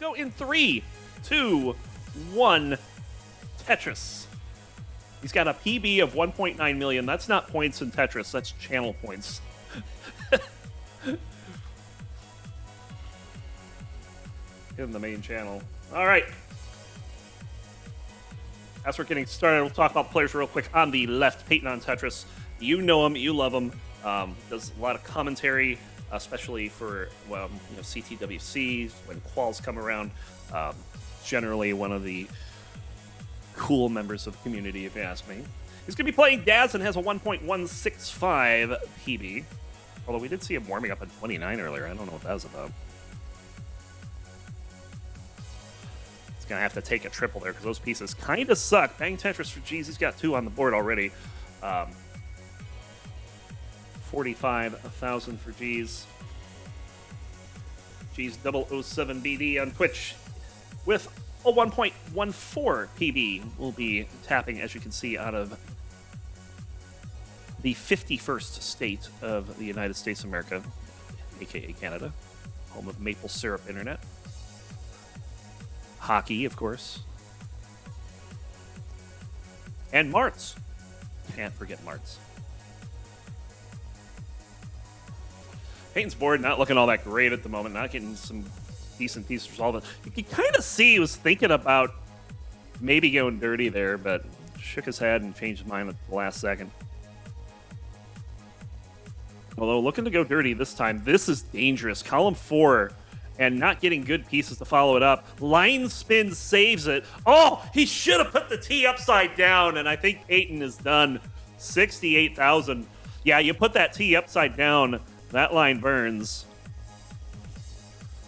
We'll go in 3, 2, 1. Tetris. He's got a PB of 1.9 million. That's not points in Tetris. That's channel points. In the main channel. All right. As we're getting started, we'll talk about players real quick. On the left, Peyton on Tetris. You know him. You love him. Does a lot of commentary, especially for CTWC when quals come around. Generally one of the cool members of the community, if you ask me. He's going to be playing Daz and has a 1.165 PB. Although we did see him warming up at 29 earlier. I don't know what that was about. He's going to have to take a triple there because those pieces kind of suck. Bang Tetris for G's. He's got 2 on the board already. 45,000 for G's. G's 007 BD on Twitch with a 1.14 PB. We'll be tapping, as you can see, out of the 51st state of the United States of America, aka Canada, home of maple syrup internet. Hockey, of course. And Marts. Can't forget Marts. Peyton's board not looking all that great at the moment, not getting some decent pieces resolved. You can kind of see he was thinking about maybe going dirty there, but shook his head and changed his mind at the last second. Although looking to go dirty this time, this is dangerous. Column 4 and not getting good pieces to follow it up. Line spin saves it. Oh, he should have put the T upside down, and I think Peyton is done. 68,000. Yeah, you put that T upside down, that line burns.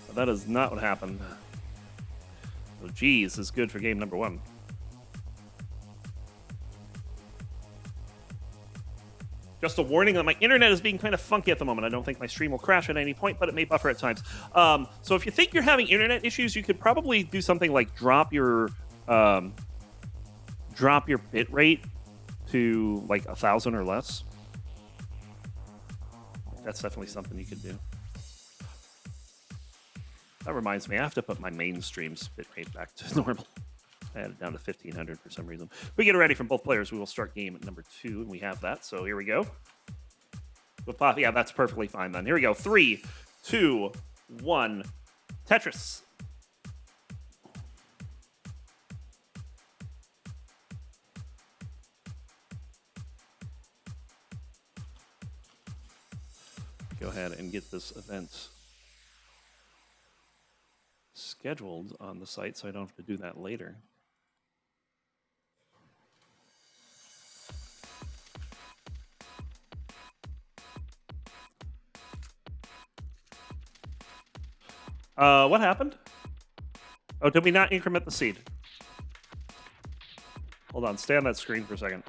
But that is not what happened. So G's is good for game number 1. Just a warning that my internet is being kind of funky at the moment. I don't think my stream will crash at any point, but it may buffer at times. So if you think you're having internet issues, you could probably do something like drop your bit rate to like 1,000 or less. That's definitely something you could do. That reminds me, I have to put my mainstream's bit rate back to normal. I had it down to 1,500 for some reason. We get it ready from both players. We will start game at number 2, and we have that. So here we go. Yeah, that's perfectly fine then. Here we go. 3, 2, 1. Tetris. Go ahead and get this event scheduled on the site so I don't have to do that later. What happened? Oh, did we not increment the seed? Hold on, stay on that screen for a second.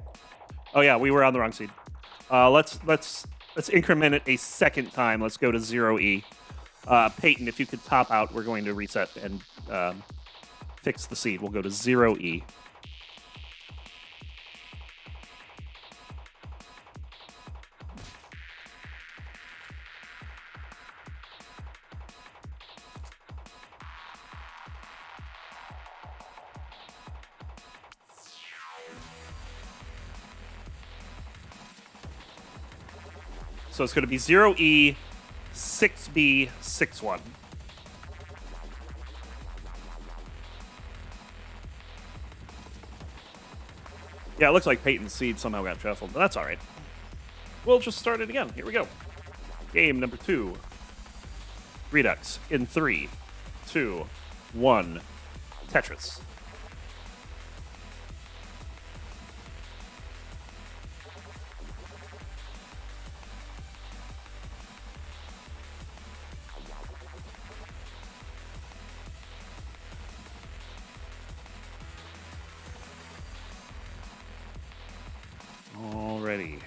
Oh yeah, we were on the wrong seed. Let's increment it a second time. Let's go to 0E. Peyton, if you could top out, we're going to reset and fix the seed. We'll go to 0E. So it's going to be 0E, 6B, 6-1. Yeah, it looks like Peyton's seed somehow got shuffled, but that's all right. We'll just start it again. Here we go. Game number 2. Redux in 3, 2, 1. Tetris. Already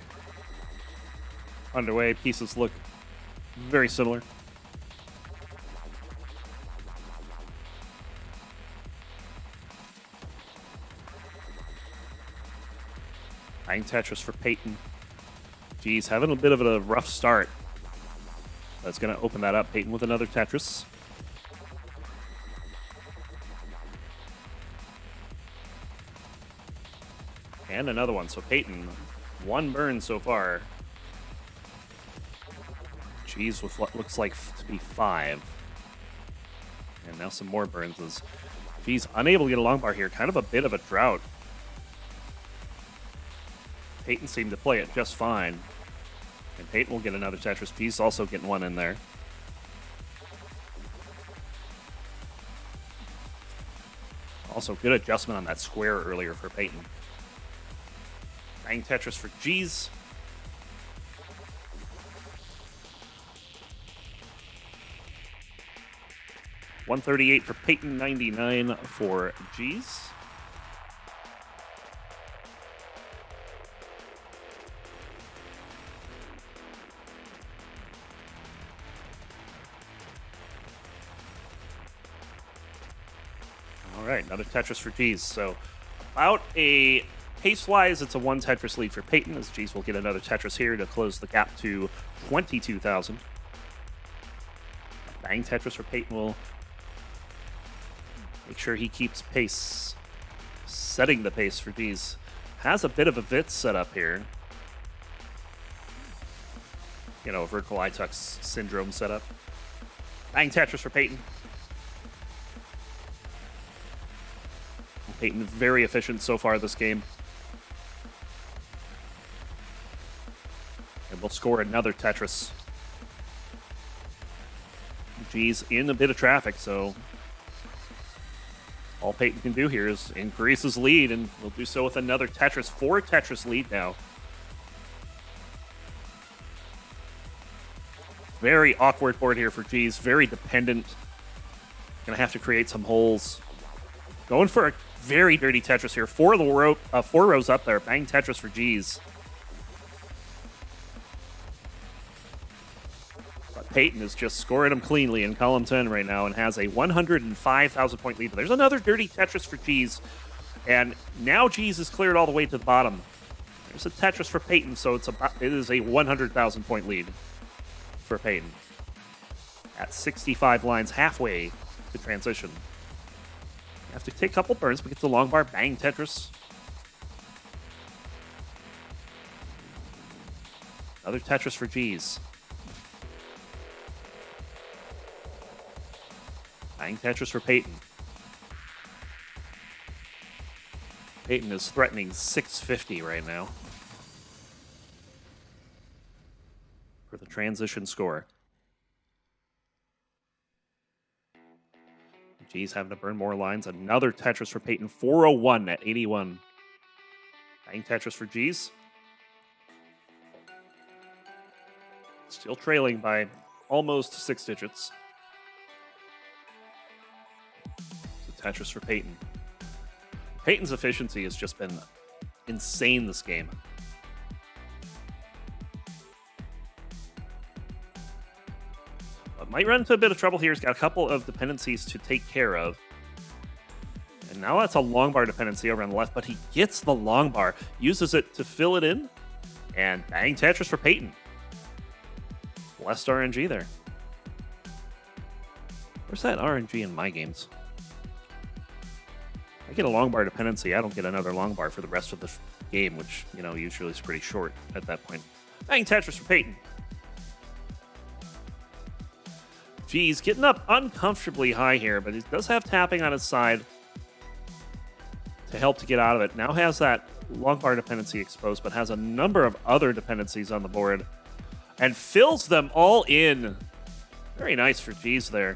underway. Pieces look very similar. Bang Tetris for Peyton. Geez, having a bit of a rough start. That's going to open that up. Peyton with another Tetris. And another one. So Peyton, 1 burn so far. G's with what looks like to be 5. And now some more burns as G's unable to get a long bar here. Kind of a bit of a drought. Peyton seemed to play it just fine. And Peyton will get another Tetris. G's also getting one in there. Also, good adjustment on that square earlier for Peyton. Bang Tetris for G's. $138 for Peyton, 99 for G's. All right, another Tetris for G's. So about a pace-wise, it's a 1 Tetris lead for Peyton, as G's will get another Tetris here to close the gap to 22,000. Bang Tetris for Peyton will make sure he keeps pace. Setting the pace for G's. Has a bit of a Vitz set up here. You know, a vertical iTux syndrome setup. Bang Tetris for Peyton. Peyton very efficient so far this game. And we'll score another Tetris. G's in a bit of traffic, so all Peyton can do here is increase his lead, and we'll do so with another Tetris. 4 Tetris lead now. Very awkward board here for G's. Very dependent. Gonna have to create some holes. Going for a very dirty Tetris here. 4 rows up there. Bang Tetris for G's. But Peyton is just scoring them cleanly in column 10 right now and has a 105,000 point lead. There's another dirty Tetris for G's. And now G's is cleared all the way to the bottom. There's a Tetris for Peyton, so it is a 100,000 point lead for Peyton. At 65 lines, halfway to transition. Have to take a couple burns, but get the long bar. Bang Tetris. Another Tetris for G's. Bang Tetris for Peyton. Peyton is threatening 650 right now for the transition score. G's having to burn more lines. Another Tetris for Peyton. 401 at 81. Bang Tetris for G's. Still trailing by almost 6 digits. So Tetris for Peyton. Peyton's efficiency has just been insane this game. Might run into a bit of trouble here. He's got a couple of dependencies to take care of. And now that's a long bar dependency over on the left, but he gets the long bar, uses it to fill it in, and bang Tetris for Peyton. Blessed RNG there. Where's that RNG in my games? I get a long bar dependency. I don't get another long bar for the rest of the game, which, you know, usually is pretty short at that point. Bang Tetris for Peyton. G's getting up uncomfortably high here, but he does have tapping on his side to help to get out of it. Now has that long bar dependency exposed, but has a number of other dependencies on the board and fills them all in. Very nice for G's there.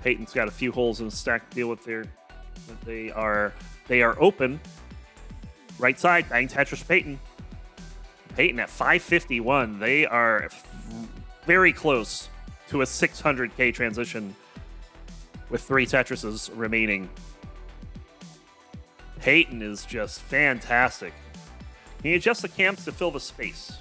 Peyton's got a few holes in the stack to deal with there. But they are open. Right side, bang Tetris Peyton. Peyton at 551. They are very close to a 600k transition with 3 Tetrises remaining. Peyton is just fantastic. He adjusts the cams to fill the space.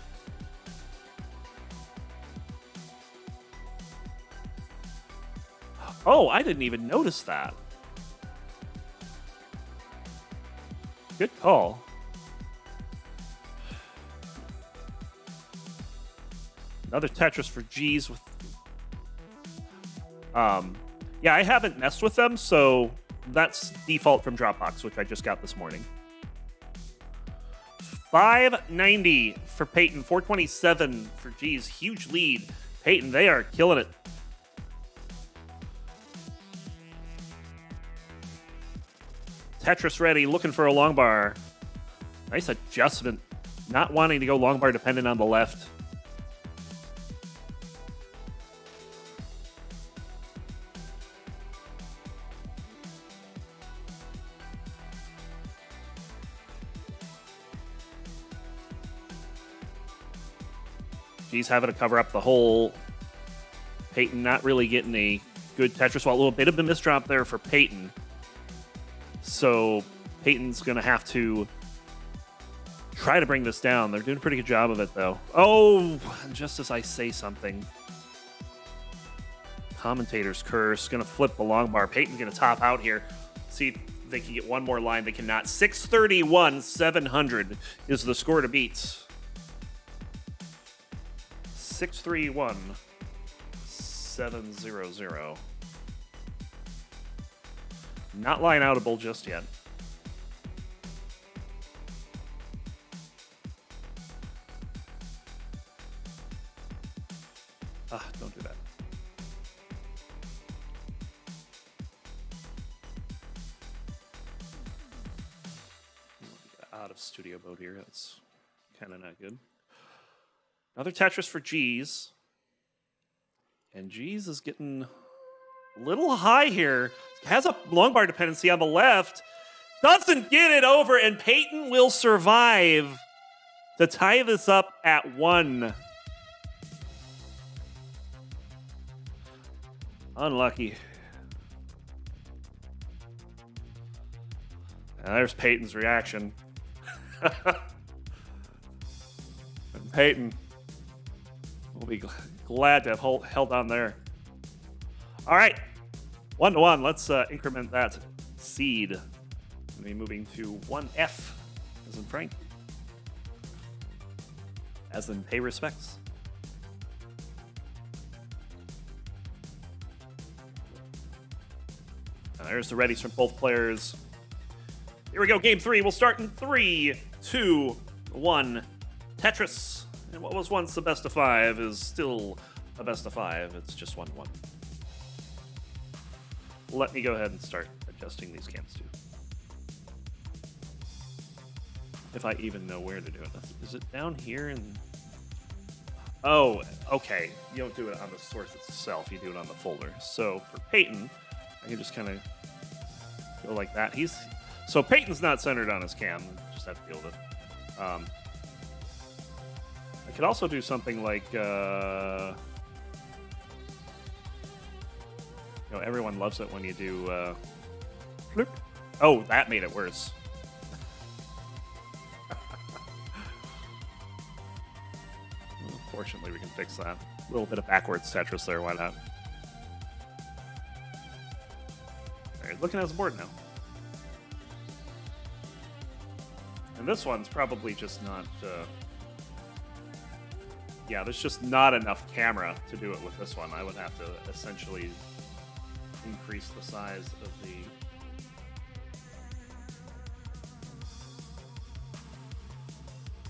Oh, I didn't even notice that. Good call. Another Tetris for G's with... Yeah, I haven't messed with them, so that's default from Dropbox, which I just got this morning. 590 for Peyton, 427 for G's. Huge lead. Peyton, they are killing it. Tetris ready, looking for a long bar. Nice adjustment. Not wanting to go long bar dependent on the left. G's having to cover up the hole. Peyton not really getting a good Tetris. Well, a little bit of a misdrop there for Peyton. So Peyton's going to have to try to bring this down. They're doing a pretty good job of it, though. Oh, just as I say something. Commentator's curse. Going to flip the long bar. Peyton's going to top out here. See if they can get one more line. They cannot. 631, 700 is the score to beat. 631, 700. Not line outable just yet. Don't do that. Out of studio mode here. That's kind of not good. Another Tetris for G's. And G's is getting a little high here. Has a long bar dependency on the left. Doesn't get it over, and Peyton will survive to tie this up at 1. Unlucky. And there's Peyton's reaction. And Peyton will be glad to have held on there. All right, 1-1. Let's increment that seed. We'll be moving to 1F, as in Frank, as in pay respects. And there's the readies from both players. Here we go, game 3. We'll start in 3, 2, 1. Tetris. And what was once a best of 5 is still a best of 5. It's just 1-1. Let me go ahead and start adjusting these cams too. If I even know where to do it. Is it down here? Oh, okay. You don't do it on the source itself. You do it on the folder. So for Peyton, I can just kind of go like that. So Peyton's not centered on his cam. Just have to deal with it. I could also do something like, everyone loves it when you do, flip. Oh, that made it worse. Fortunately, we can fix that. A little bit of backwards Tetris there, why not? All right, looking at his board now. And this one's probably just not... yeah, there's just not enough camera to do it with this one. I would have to essentially increase the size of the...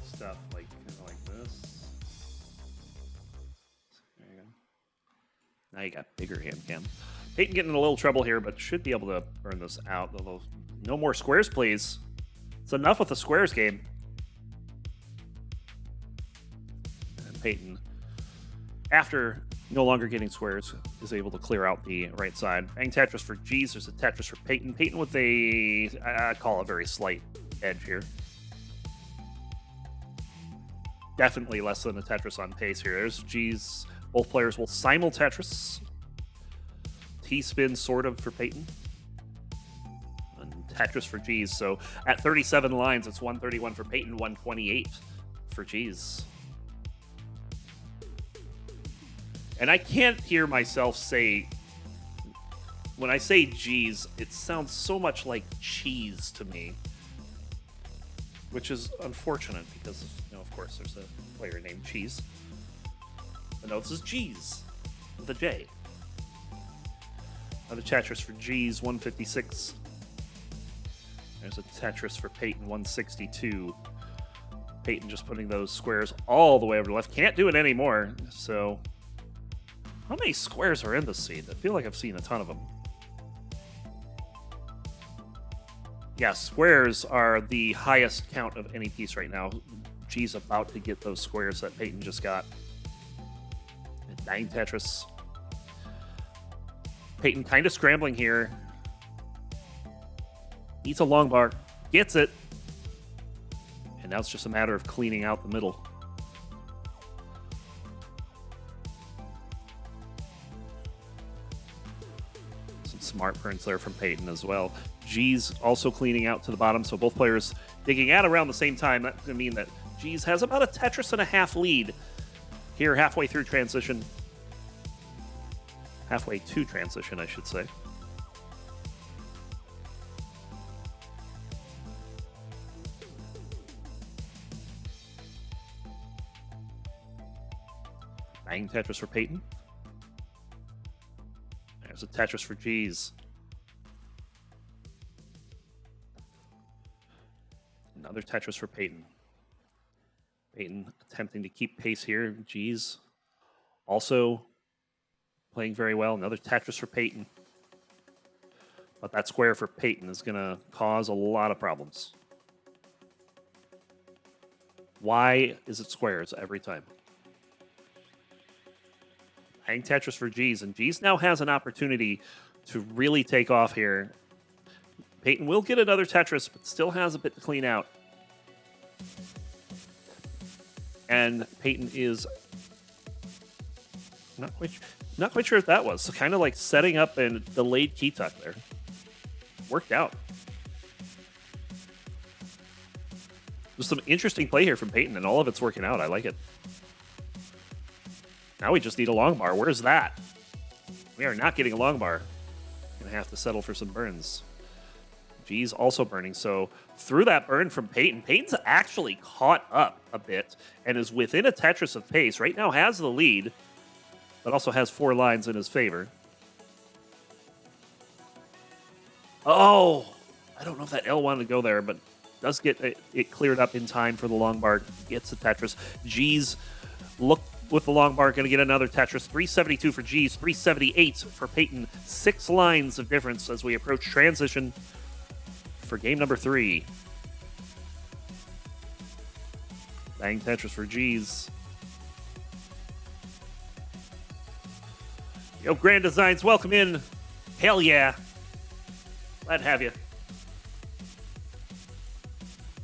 stuff, like this. There you go. Now you got bigger hand cam. Peyton getting in a little trouble here, but should be able to burn this out. Although, no more squares, please. It's enough with the squares game. And Peyton, after no longer getting squares, is able to clear out the right side. Bang Tetris for G's. There's a Tetris for Peyton. Peyton with a, I call a very slight edge here. Definitely less than a Tetris on pace here. There's G's. Both players will simul Tetris. T-spin sort of for Peyton. And Tetris for G's. So at 37 lines, it's 131 for Peyton, 128 for G's. And I can't hear myself say, when I say G's, it sounds so much like cheese to me. Which is unfortunate because, of course, there's a player named Cheese. No, this is G's with a J. Another Tetris for G's, 156. There's a Tetris for Peyton, 162. Peyton just putting those squares all the way over to the left. Can't do it anymore. So, how many squares are in this scene? I feel like I've seen a ton of them. Yeah, squares are the highest count of any piece right now. G's about to get those squares that Peyton just got. 9 Tetris. Peyton kind of scrambling here. Needs a long bar. Gets it. And now it's just a matter of cleaning out the middle. Some smart burns there from Peyton as well. G's also cleaning out to the bottom, so both players digging at around the same time. That's going to mean that G's has about a Tetris and a half lead here halfway through transition. Halfway to transition, I should say. Bang Tetris for Peyton. There's a Tetris for G's. Another Tetris for Peyton. Peyton attempting to keep pace here. G's also playing very well. Another Tetris for Peyton. But that square for Peyton is going to cause a lot of problems. Why is it squares every time? Hang Tetris for G's, and G's now has an opportunity to really take off here. Peyton will get another Tetris, but still has a bit to clean out. And Peyton is not quite sure what that was. So kind of like setting up a delayed key tuck there. Worked out. There's some interesting play here from Peyton, and all of it's working out. I like it. Now we just need a long bar. Where's that? We are not getting a long bar. Gonna have to settle for some burns. G's also burning. So through that burn from Peyton, Peyton's actually caught up a bit and is within a Tetris of pace. Right now has the lead, but also has 4 lines in his favor. Oh, I don't know if that L wanted to go there, but does get it cleared up in time for the long bar. Gets the Tetris. G's look with the long bar, going to get another Tetris. 372 for G's, 378 for Peyton. 6 lines of difference as we approach transition for game number 3. Bang Tetris for G's. Yo, Grand Designs, welcome in. Hell yeah. Glad to have you.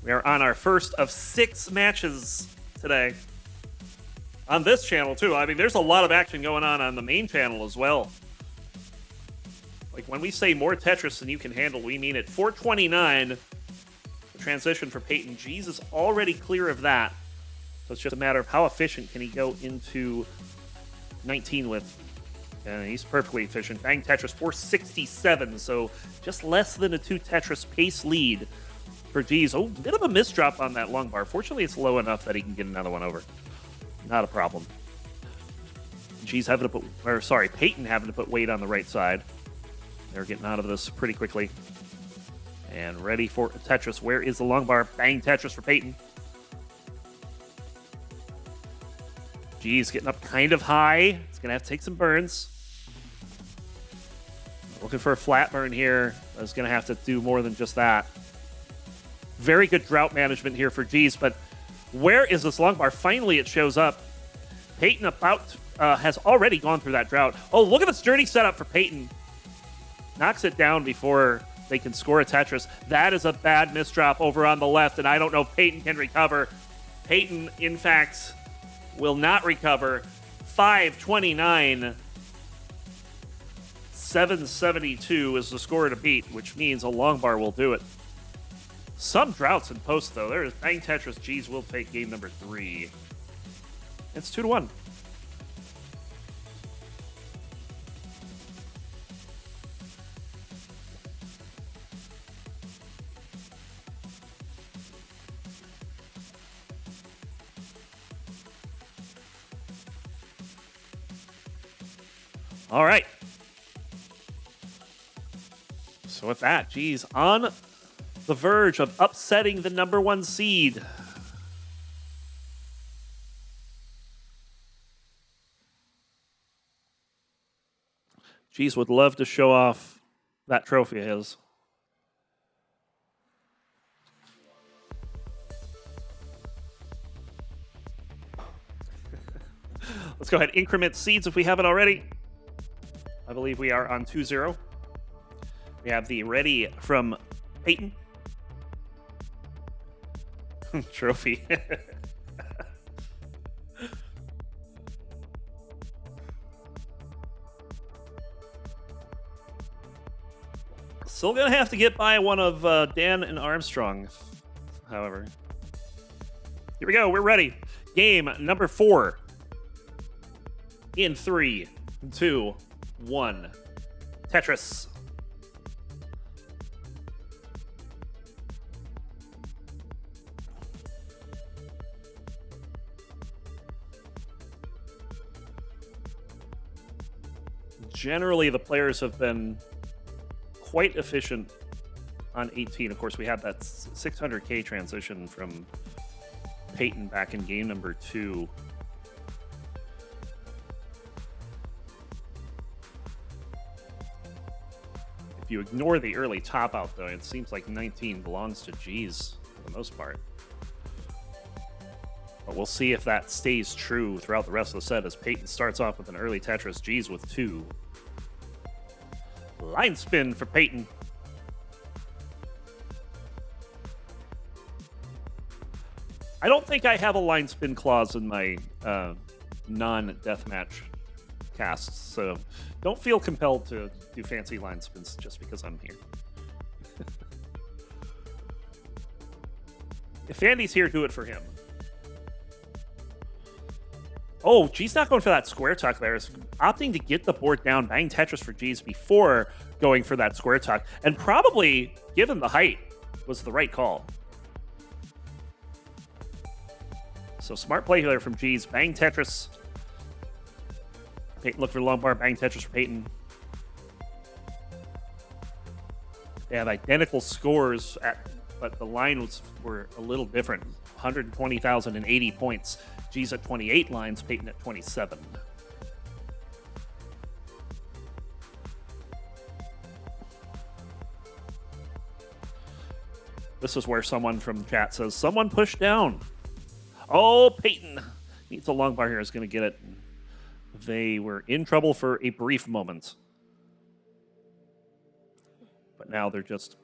We are on our first of 6 matches today. On this channel, too. I mean, there's a lot of action going on the main channel as well. Like, when we say more Tetris than you can handle, we mean it. 429, the transition for Peyton. G's is already clear of that. So it's just a matter of how efficient can he go into 19 with. And he's perfectly efficient. Bang Tetris, 467. So just less than a 2 Tetris pace lead for G's. Oh, bit of a misdrop on that long bar. Fortunately, it's low enough that he can get another one over. Not a problem. G's having to put, Peyton having to put weight on the right side. They're getting out of this pretty quickly. And ready for Tetris. Where is the long bar? Bang Tetris for Peyton. G's getting up kind of high. It's going to have to take some burns. Looking for a flat burn here. It's going to have to do more than just that. Very good drought management here for G's, but where is this long bar? Finally, it shows up. Peyton has already gone through that drought. Oh, look at this dirty setup for Peyton. Knocks it down before they can score a Tetris. That is a bad misdrop over on the left, and I don't know if Peyton can recover. Peyton, in fact, will not recover. 529. 772 is the score to beat, which means a long bar will do it. Some droughts in post, though. There is Bang Tetris. G's will take game number 3. It's 2-1. All right. So with that, geez, on the verge of upsetting the #1 seed. Geez, would love to show off that trophy of his. Let's go ahead and increment seeds if we haven't already. I believe we are on 2-0. We have the ready from Peyton. Trophy. Still gonna have to get by one of Dan and Armstrong, however. Here we go, we're ready. Game number 4. In 3, 2, 1. Tetris. Generally, the players have been quite efficient on 18. Of course, we had that 600K transition from Peyton back in game number 2. If you ignore the early top out, though, it seems like 19 belongs to G's for the most part. But we'll see if that stays true throughout the rest of the set as Peyton starts off with an early Tetris, G's with 2. Line spin for Peyton. I don't think I have a line spin clause in my non-deathmatch casts, so don't feel compelled to do fancy line spins just because I'm here. If Andy's here, do it for him. Oh, G's not going for that square tuck there. He's opting to get the board down, bang Tetris for G's before going for that square tuck. And probably, given the height, was the right call. So smart play there from G's. Bang Tetris. Peyton look for long bar, bang Tetris for Peyton. They have identical scores, but the lines were a little different. 120,080 points. G's at 28 lines, Peyton at 27. This is where someone from the chat says, someone push down. Oh, Peyton needs a long bar here, is going to get it. They were in trouble for a brief moment. But now they're just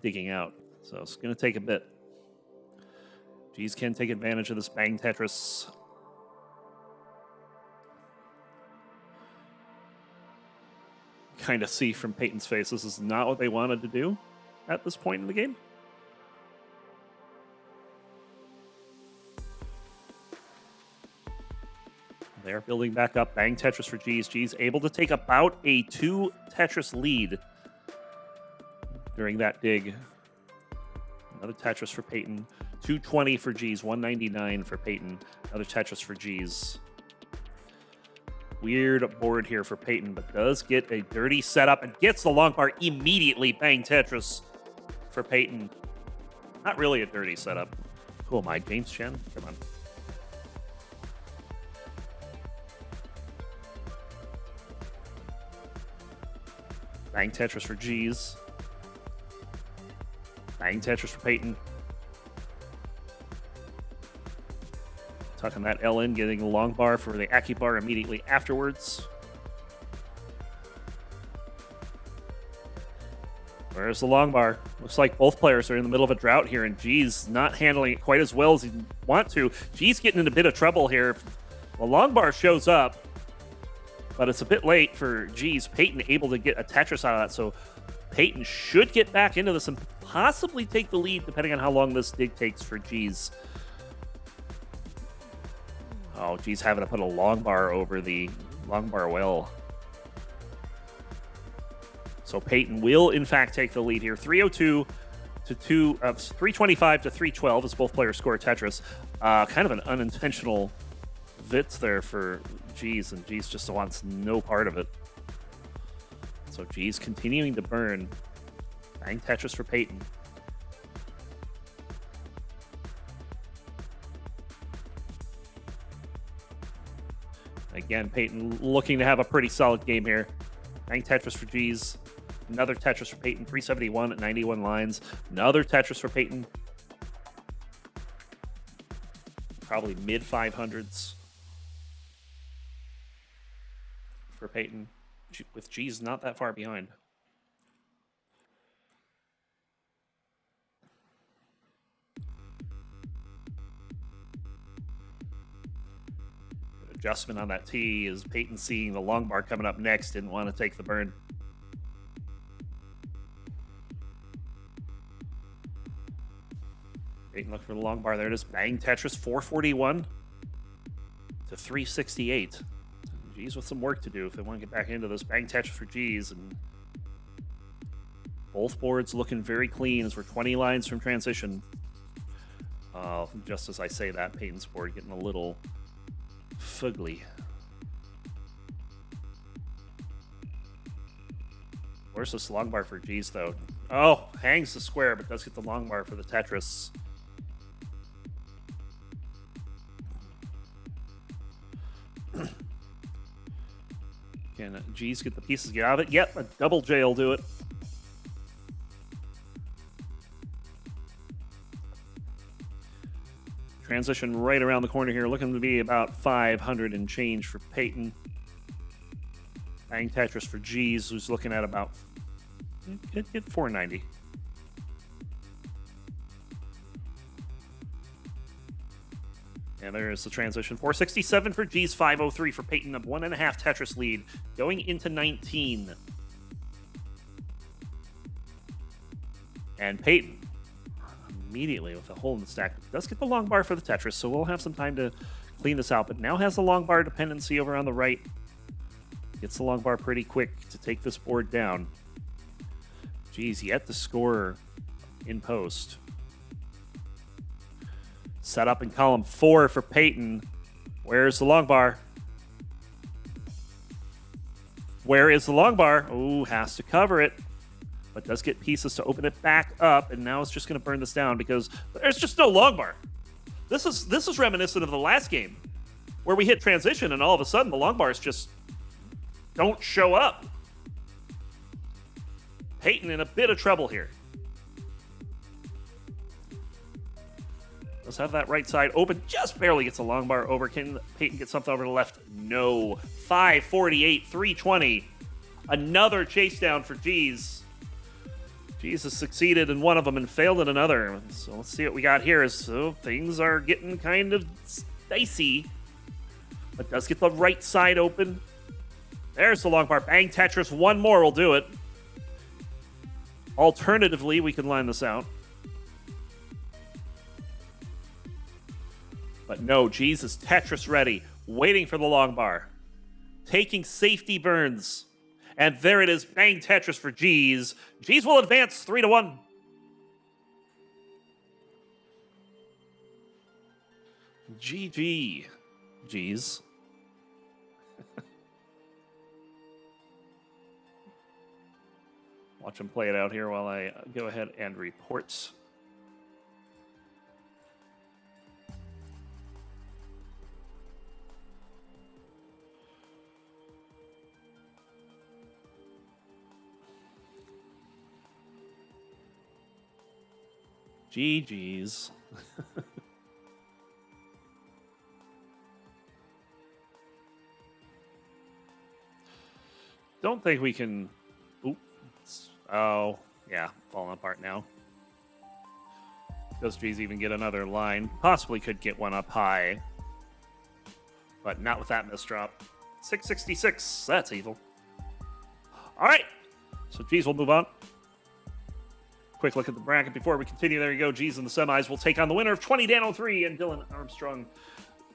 digging out. So it's going to take a bit. G's can take advantage of this bang Tetris. Kind of see from Peyton's face, this is not what they wanted to do at this point in the game. They're building back up. Bang Tetris for G's. G's able to take about a 2 Tetris lead during that dig. Another Tetris for Peyton. 220 for G's. 199 for Peyton. Another Tetris for G's. Weird board here for Peyton, but does get a dirty setup and gets the long bar immediately. Bang Tetris for Peyton. Not really a dirty setup. Who am I, James Chen? Come on. Bang Tetris for G's. Bang Tetris for Peyton. Tucking that L in, getting the long bar for the Aki bar immediately afterwards. Where's the long bar? Looks like both players are in the middle of a drought here, and G's not handling it quite as well as he'd want to. G's getting in a bit of trouble here. The long bar shows up, but it's a bit late for G's. Peyton able to get a Tetris out of that, so Peyton should get back into this and possibly take the lead depending on how long this dig takes for G's. Oh, G's having to put a long bar over the long bar well. So Peyton will, in fact, take the lead here. 302 to 325 to 312 as both players score Tetris. Kind of an unintentional Vitz there for G's, and G's just wants no part of it. So G's continuing to burn. Bang Tetris for Peyton. Again, Peyton looking to have a pretty solid game here. Bang Tetris for G's. Another Tetris for Peyton. 371 at 91 lines. Another Tetris for Peyton. Probably mid 500s for Peyton. With G's not that far behind. Good adjustment on that tee is Peyton seeing the long bar coming up next. Didn't want to take the burn. Peyton look for the long bar. There it is. Bang Tetris 441 to 368. G's with some work to do if they want to get back into this. Bang Tetris for G's, and both boards looking very clean as we're 20 lines from transition. Just as I say that, Peyton's board getting a little fugly. Where's this long bar for G's though? Oh, hangs the square, but does get the long bar for the Tetris. Can G's get the pieces, get out of it? Yep, a double J will do it. Transition right around the corner here, looking to be about 500 and change for Peyton. Bang Tetris for G's, who's looking at about get 490. And there's the transition. 467 for G's, 503 for Peyton. A 1.5 Tetris lead going into 19. And Peyton immediately with a hole in the stack does get the long bar for the Tetris, so we'll have some time to clean this out. But now has the long bar dependency over on the right. Gets the long bar pretty quick to take this board down. G's yet to score in post. Set up in column 4 for Peyton. Where's the long bar? Where is the long bar? Oh, has to cover it. But does get pieces to open it back up. And now it's just going to burn this down because there's just no long bar. This is reminiscent of the last game where we hit transition and all of a sudden the long bars just don't show up. Peyton in a bit of trouble here. Let's have that right side open. Just barely gets a long bar over. Can Peyton get something over the left? No. 548, 320. Another chase down for G's. G's has succeeded in one of them and failed in another. So let's see what we got here. So things are getting kind of dicey. But does get the right side open. There's the long bar. Bang Tetris. One more will do it. Alternatively, we can line this out. But no, G's is Tetris ready, waiting for the long bar. Taking safety burns. And there it is, bang Tetris for G's. G's will advance 3-1. GG, G's. Watch him play it out here while I go ahead and report. GG's. Don't think we can... Oops. Oh, yeah. Falling apart now. Does G's even get another line? Possibly could get one up high. But not with that misdrop. 666. That's evil. All right. So G's will move on. Quick look at the bracket before we continue. There you go. G's in the semis will take on the winner of 20Dan03 and Dylan Armstrong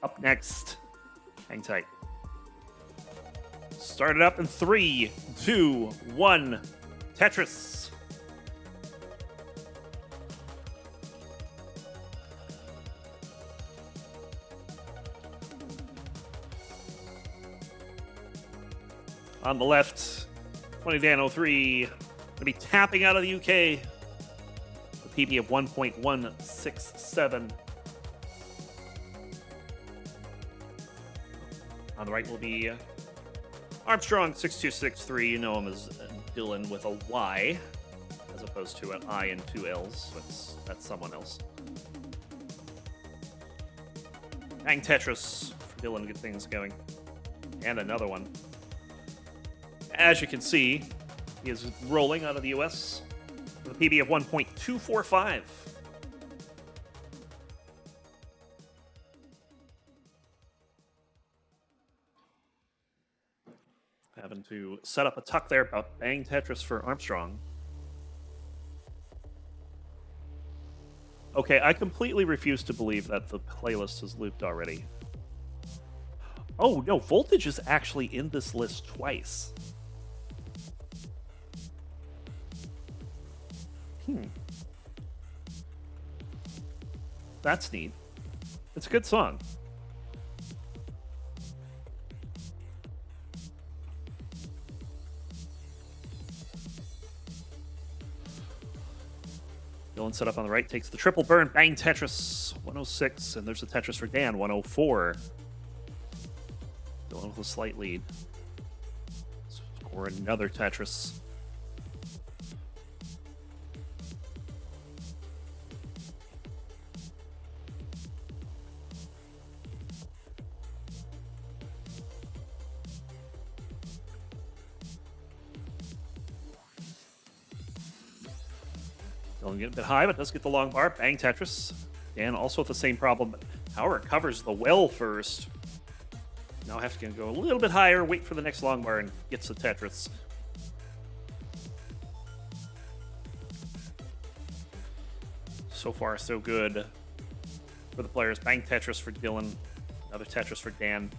up next. Hang tight. Start it up in 3, 2, 1. Tetris. On the left, 20Dan03 going to be tapping out of the UK. The PB of 1.167. On the right will be Armstrong 6263. You know him as Dylan with a Y, as opposed to an I and two L's. So that's someone else. Bang Tetris for Dylan to get things going. And another one. As you can see, he is rolling out of the US with a PB of 1.245. Having to set up a tuck there about Bang Tetris for Armstrong. Okay, I completely refuse to believe that the playlist is looped already. Oh, no, Voltage is actually in this list twice. That's neat. It's a good song. Dylan set up on the right, takes the triple burn, bang Tetris, 106, and there's a Tetris for Dan, 104. Dylan with a slight lead. Score another Tetris. Dylan getting a bit high, but does get the long bar. Bang Tetris. Dan also with the same problem, but Power covers the well first. Now have to go a little bit higher, wait for the next long bar, and gets the Tetris. So far, so good for the players. Bang Tetris for Dylan. Another Tetris for Dan.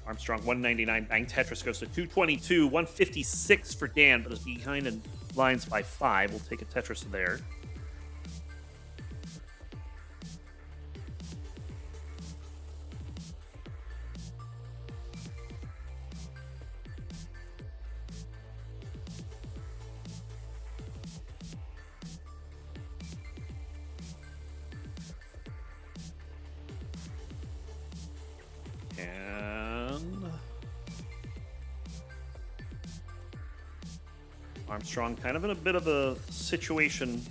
Armstrong 199. Bang Tetris goes to 222. 156 for Dan, but is behind in lines by 5. We'll take a Tetris there. Armstrong kind of in a bit of a situation,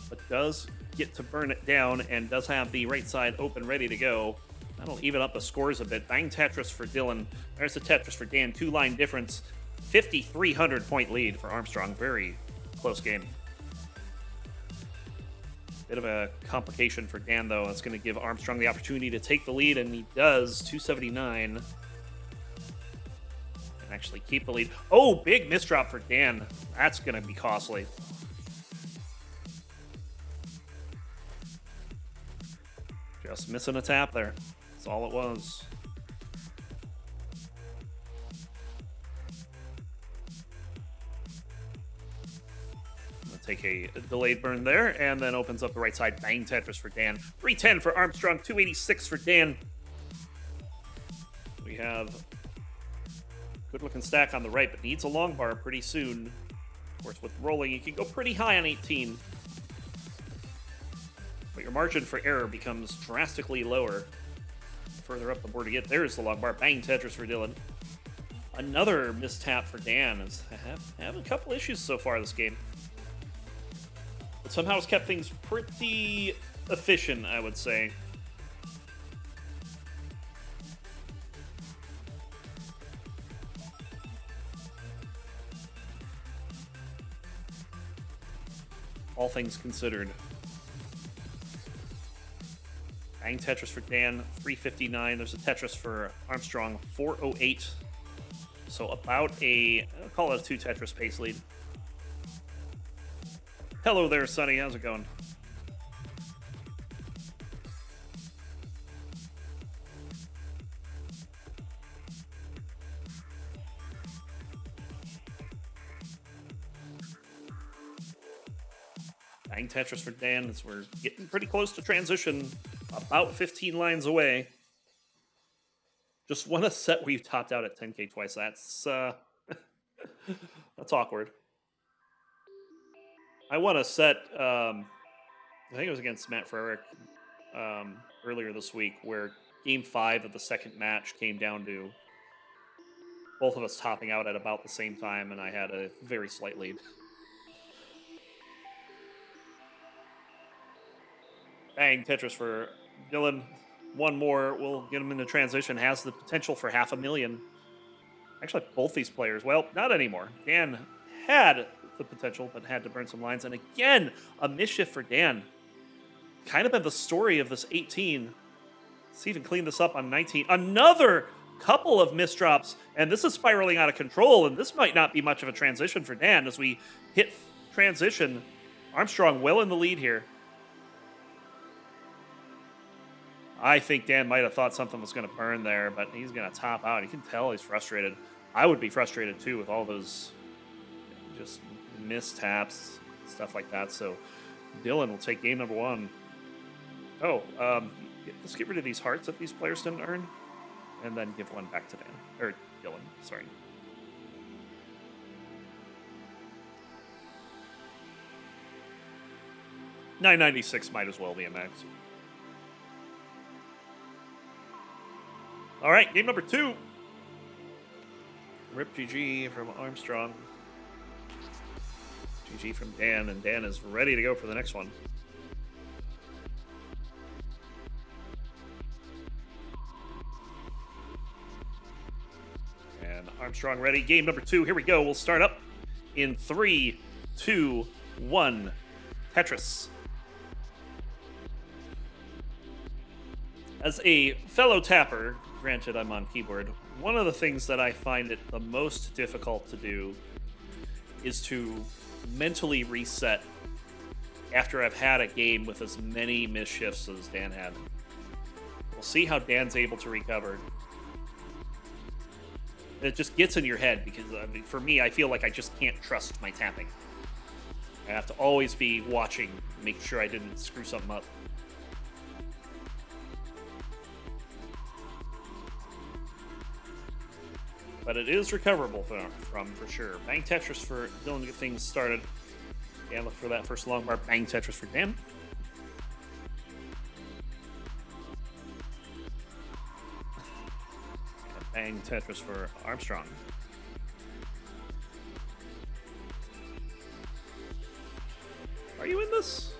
but does get to burn it down and does have the right side open, ready to go. That'll even up the scores a bit. Bang Tetris for Dylan. There's the Tetris for Dan. 2-line difference. 5,300 point lead for Armstrong. Very close game. Bit of a complication for Dan, though. It's going to give Armstrong the opportunity to take the lead, and he does. 279. Actually keep the lead. Oh, big misdrop for Dan. That's going to be costly. Just missing a tap there. That's all it was. Take a delayed burn there, and then opens up the right side. Bang Tetris for Dan. 310 for Armstrong. 286 for Dan. We have good-looking stack on the right, but needs a long bar pretty soon. Of course, with rolling, you can go pretty high on 18. But your margin for error becomes drastically lower further up the board to get. There's the long bar. Bang Tetris for Dylan. Another mistap for Dan. Have a couple issues so far this game. But somehow has kept things pretty efficient, I would say. All things considered. Bang Tetris for Dan, 359. There's a Tetris for Armstrong, 408. So about I'll call it a 2 Tetris pace lead. Hello there, Sonny. How's it going? Bang Tetris for Dan as we're getting pretty close to transition. About 15 lines away. Just won a set where you topped out at 10K twice. That's that's awkward. I won a set. I think it was against Matt Frerick earlier this week, where Game 5 of the second match came down to both of us topping out at about the same time, and I had a very slight lead. Bang, Tetris for Dylan. One more will get him into transition. Has the potential for $500,000. Actually, both these players, well, not anymore. Dan had the potential, but had to burn some lines. And again, a mischief for Dan. Kind of been the story of this 18. Let's even clean this up on 19. Another couple of misdrops, and this is spiraling out of control, and this might not be much of a transition for Dan as we hit transition. Armstrong well in the lead here. I think Dan might have thought something was going to burn there, but he's going to top out. You can tell he's frustrated. I would be frustrated too with all those just mistaps, stuff like that. So Dylan will take game number 1. Oh, let's get rid of these hearts that these players didn't earn, and then give one back to Dan. Or Dylan, sorry. $996 might as well be a max. All right, game number 2. Rip GG from Armstrong. GG from Dan, and Dan is ready to go for the next one. And Armstrong ready. Game number 2. Here we go. We'll start up in 3, 2, 1. Tetris. As a fellow tapper, granted I'm on keyboard, one of the things that I find it the most difficult to do is to mentally reset after I've had a game with as many misshifts as Dan had. We'll see how Dan's able to recover. It just gets in your head because, I mean, for me, I feel like I just can't trust my tapping. I have to always be watching, make sure I didn't screw something up. But it is recoverable from for sure. Bang Tetris for Dylan to get things started. Dan, look for that first long bar. Bang Tetris for Dan. And bang Tetris for Armstrong. Are you in this?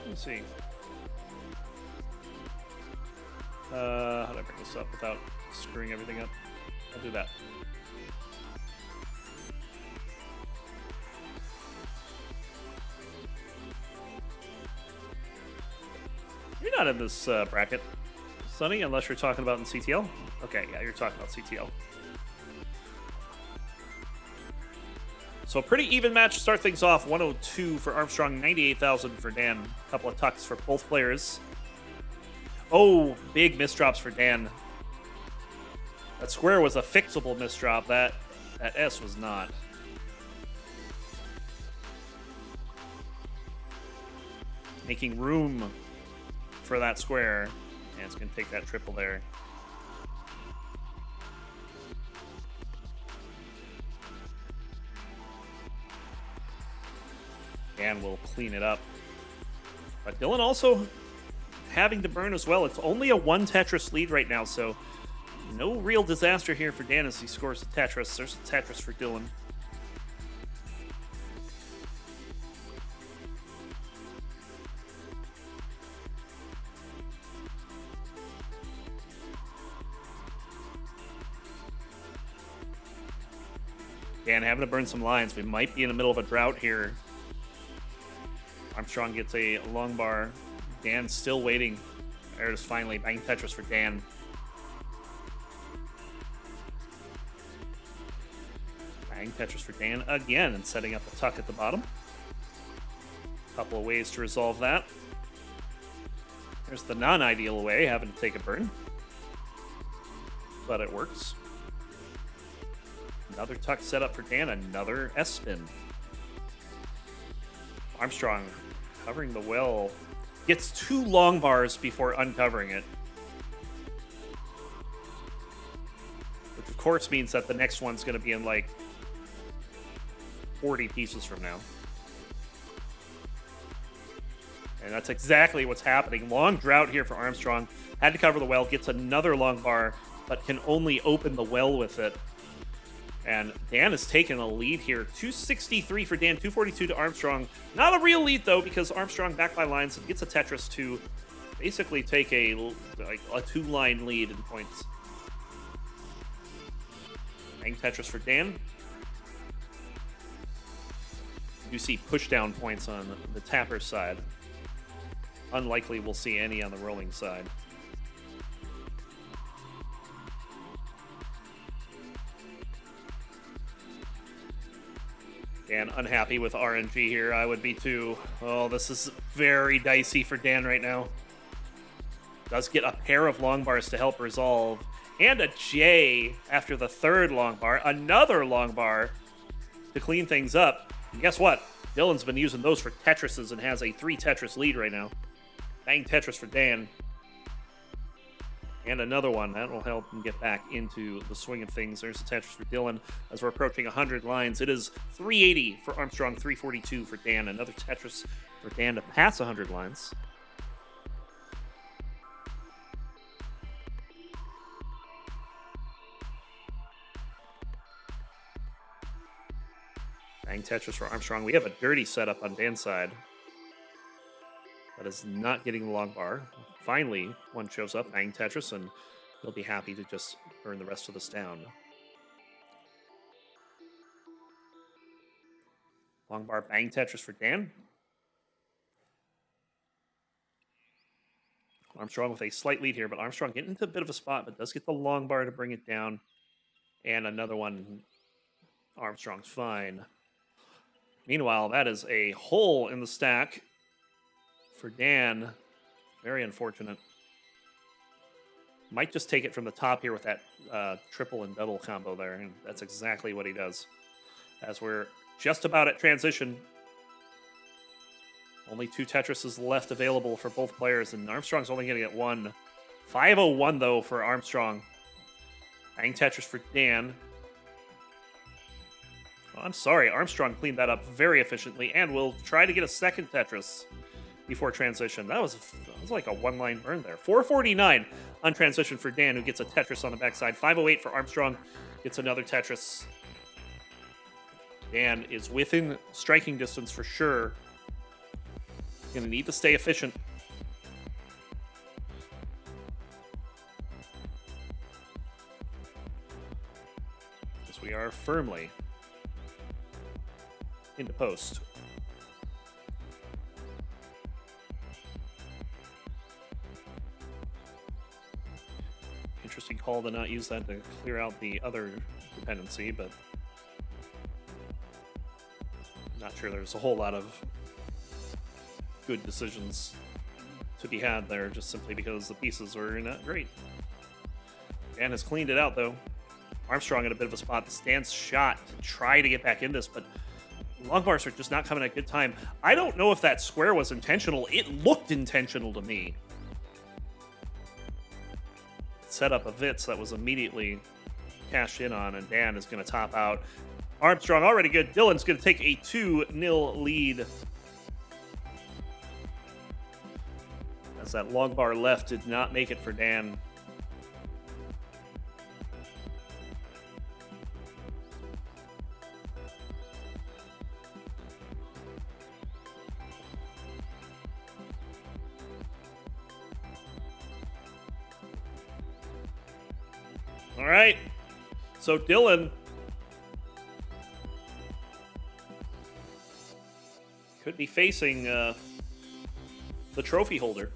Let's see. How do I bring this up without screwing everything up? I'll do that. You're not in this bracket, Sonny, unless you're talking about in CTL. Okay, yeah, you're talking about CTL. So a pretty even match to start things off. 102 for Armstrong, 98,000 for Dan. A couple of tucks for both players. Oh, big misdrops for Dan. That square was a fixable misdrop. That S was not. Making room for that square. And it's going to take that triple there. And we'll clean it up. But Dylan also having to burn as well. It's only a 1 Tetris lead right now, so no real disaster here for Dan as he scores a Tetris. There's a Tetris for Dylan. Dan having to burn some lines. We might be in the middle of a drought here. Armstrong gets a long bar. Dan still waiting. There it is finally. Bang Tetris for Dan. Bang Tetris for Dan again and setting up a tuck at the bottom. Couple of ways to resolve that. There's the non-ideal way, having to take a burn. But it works. Another tuck set up for Dan, another S-spin. Armstrong covering the well. Gets 2 long bars before uncovering it. course means that the next one's going to be in like 40 pieces from now. And that's exactly what's happening. Long drought here for Armstrong. Had to cover the well, gets another long bar, but can only open the well with it. And Dan has taken a lead here. 263 for Dan, 242 to Armstrong. Not a real lead, though, because Armstrong back by lines and gets a Tetris to basically take a two-line lead in points. Bang Tetris for Dan. You see push-down points on the tapper side. Unlikely we'll see any on the rolling side. Dan unhappy with RNG here. I would be too. Oh, this is very dicey for Dan right now. Does get a pair of long bars to help resolve. And a J after the third long bar. Another long bar to clean things up. And guess what? Dylan's been using those for Tetrises and has a 3 Tetris lead right now. Bang Tetris for Dan. And another one. That will help him get back into the swing of things. There's a Tetris for Dylan as we're approaching 100 lines. It is 380 for Armstrong, 342 for Dan. Another Tetris for Dan to pass 100 lines. Bang Tetris for Armstrong. We have a dirty setup on Dan's side. That is not getting the long bar. Finally, one shows up, Bang Tetris, and he'll be happy to just burn the rest of this down. Long bar, Bang Tetris for Dan. Armstrong with a slight lead here, but Armstrong getting into a bit of a spot, but does get the long bar to bring it down. And another one, Armstrong's fine. Meanwhile, that is a hole in the stack for Dan. Very unfortunate. Might just take it from the top here with that triple and double combo there, and that's exactly what he does. As we're just about at transition. Only 2 Tetrises left available for both players, and Armstrong's only going to get one. 501, though, for Armstrong. Bang Tetris for Dan. Oh, I'm sorry, Armstrong cleaned that up very efficiently, and will try to get a second Tetris before transition. That was like a one-line burn there. 449 on transition for Dan, who gets a Tetris on the backside. 508 for Armstrong, gets another Tetris. Dan is within striking distance for sure. Gonna need to stay efficient. As we are firmly into post. Interesting call to not use that to clear out the other dependency, but not sure there's a whole lot of good decisions to be had there, just simply because the pieces were not great. Dan has cleaned it out, though. Armstrong in a bit of a spot. Stands shot to try to get back in this, but long bars are just not coming at a good time. I don't know if that square was intentional. It looked intentional to me. Set up a Vitz that was immediately cashed in on, and Dan is going to top out. Armstrong already good. Dylan's going to take a 2-0 lead. As that long bar left did not make it for Dan. All right, so Dylan could be facing the trophy holder.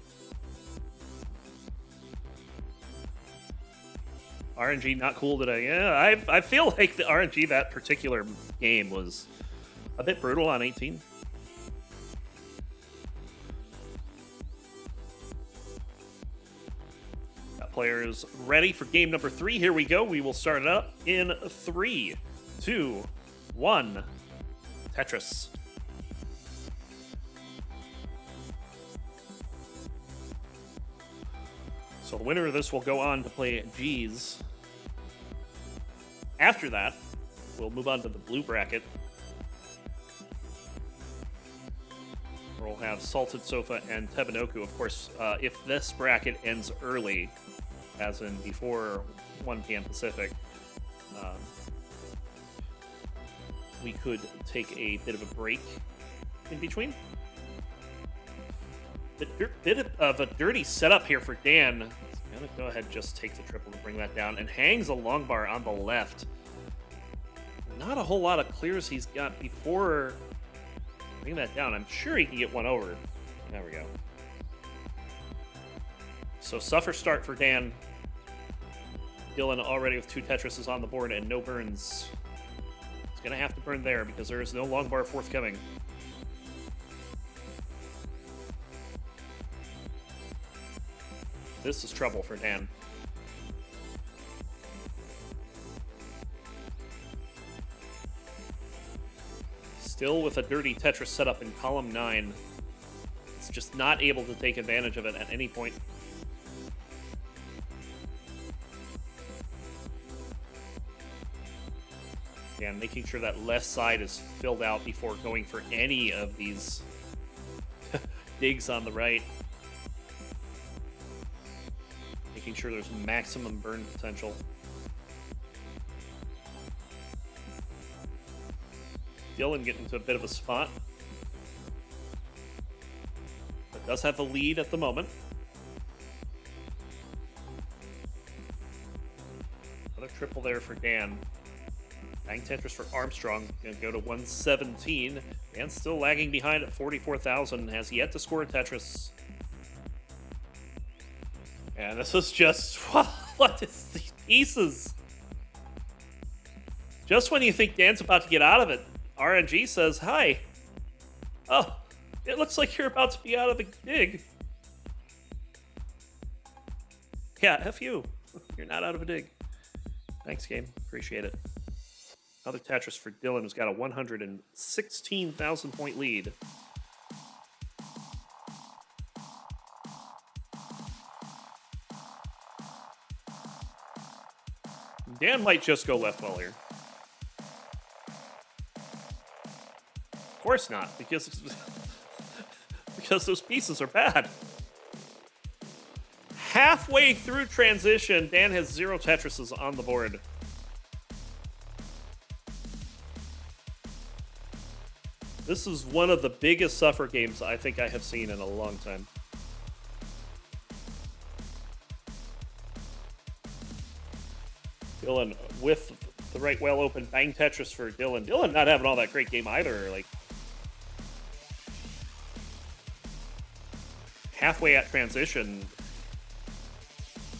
RNG not cool today. Yeah, I feel like the RNG that particular game was a bit brutal on 18. Players ready for game number 3. Here we go. We will start it up in 3, 2, 1. Tetris. So the winner of this will go on to play G's. After that, we'll move on to the blue bracket. We'll have Salted Sofa and Tebanoku. Of course, if this bracket ends early, as in before 1 p.m. Pacific, we could take a bit of a break in between. Bit of a dirty setup here for Dan. He's going to go ahead and just take the triple to bring that down, and hangs a long bar on the left. Not a whole lot of clears he's got before bringing that down. I'm sure he can get one over. There we go. So suffer start for Dan. Dylan already with 2 Tetrises on the board and no burns. He's going to have to burn there because there is no long bar forthcoming. This is trouble for Dan. Still with a dirty Tetris setup in column 9. It's just not able to take advantage of it at any point. Yeah, making sure that left side is filled out before going for any of these digs on the right. Making sure there's maximum burn potential. Dylan getting into a bit of a spot, but does have the lead at the moment. Another triple there for Dan. Bang Tetris for Armstrong, going to go to 117, and still lagging behind at 44,000, has yet to score a Tetris. And this is just, what is these pieces? Just when you think Dan's about to get out of it, RNG says, hi. Oh, it looks like you're about to be out of the dig. Yeah, F you. You're not out of a dig. Thanks, game. Appreciate it. Another Tetris for Dylan, who's got a 116,000 point lead. Dan might just go left well here. Of course not, because those pieces are bad. Halfway through transition, Dan has 0 Tetrises on the board. This is one of the biggest suffer games I think I have seen in a long time. Dylan with the right well open bang Tetris for Dylan. Dylan not having all that great game either. Like halfway at transition,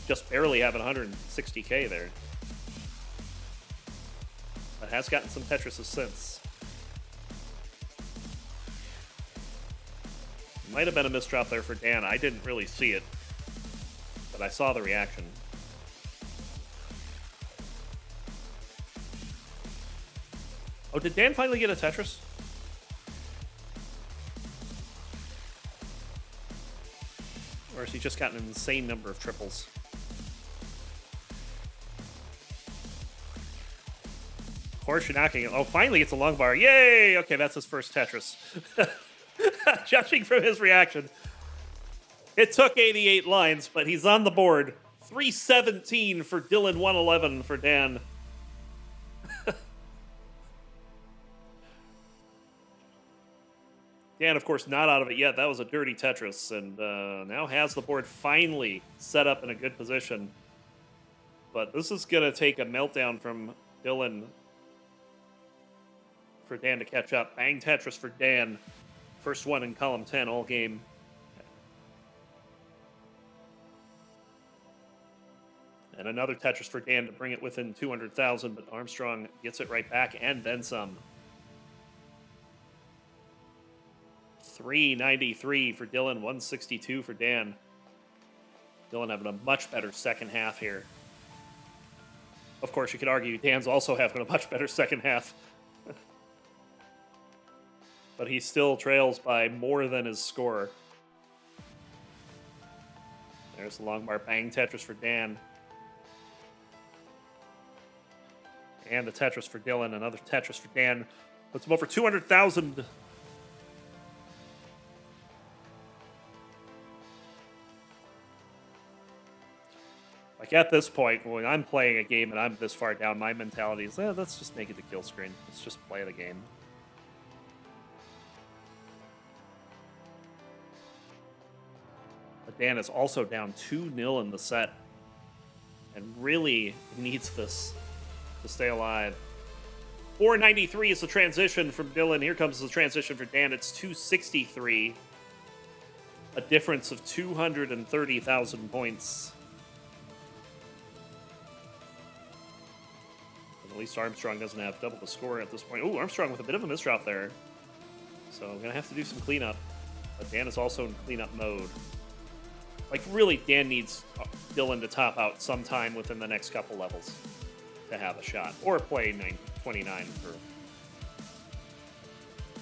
just barely having 160k there. But has gotten some Tetrises since. Might have been a misdrop there for Dan. I didn't really see it, but I saw the reaction. Oh, did Dan finally get a Tetris? Or has he just gotten an insane number of triples? Of course, you're knocking it. Oh, finally it's a long bar. Yay! Okay, that's his first Tetris. Judging from his reaction. It took 88 lines, but he's on the board. 317 for Dylan, 111 for Dan. Dan, of course, not out of it yet. That was a dirty Tetris, and now has the board finally set up in a good position. But this is going to take a meltdown from Dylan for Dan to catch up. Bang Tetris for Dan. First one in column 10 all game. And another Tetris for Dan to bring it within 200,000, but Armstrong gets it right back and then some. 393 for Dylan, 162 for Dan. Dylan having a much better second half here. Of course, you could argue Dan's also having a much better second half. But he still trails by more than his score. There's the long bar bang Tetris for Dan. And a Tetris for Dylan, another Tetris for Dan. Puts him over 200,000. Like at this point, when I'm playing a game and I'm this far down, my mentality is, let's just make it the kill screen. Let's just play the game. But Dan is also down 2-0 in the set and really needs this to stay alive. 493 is the transition from Dylan. Here comes the transition for Dan. It's 263. A difference of 230,000 points. But at least Armstrong doesn't have double the score at this point. Ooh, Armstrong with a bit of a misdrop there. So I'm going to have to do some cleanup. But Dan is also in cleanup mode. Like, really, Dan needs Dylan to top out sometime within the next couple levels to have a shot. Or play 29 for...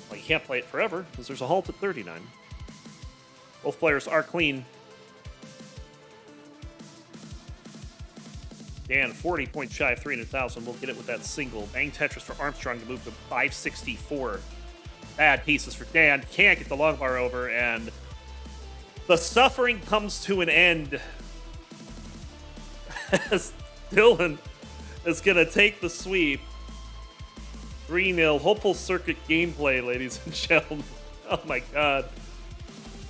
Well, you can't play it forever, because there's a halt at 39. Both players are clean. Dan, 40 points shy of 300,000. We'll get it with that single. Bang Tetris for Armstrong to move to 564. Bad pieces for Dan. Can't get the long bar over, and the suffering comes to an end as Dylan is going to take the sweep. 3-0. Hopeful circuit gameplay, ladies and gentlemen. Oh my god.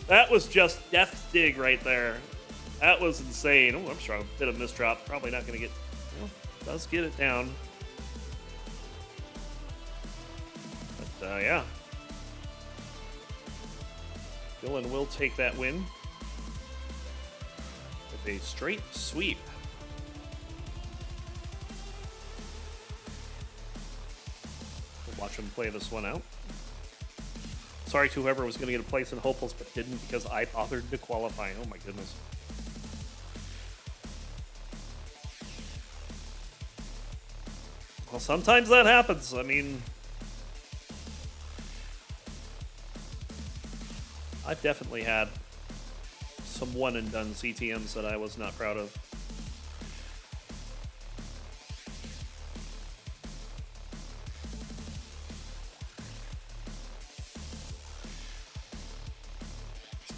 That was just death's dig right there. That was insane. Oh, Armstrong, a bit of misdrop. Probably not going to get... Well, does get it down. But, yeah. Dylan will take that win with a straight sweep. We'll watch him play this one out. Sorry to whoever was going to get a place in Hopefuls but didn't because I bothered to qualify. Oh my goodness. Well, sometimes that happens. I mean, I've definitely had some one-and-done CTMs that I was not proud of.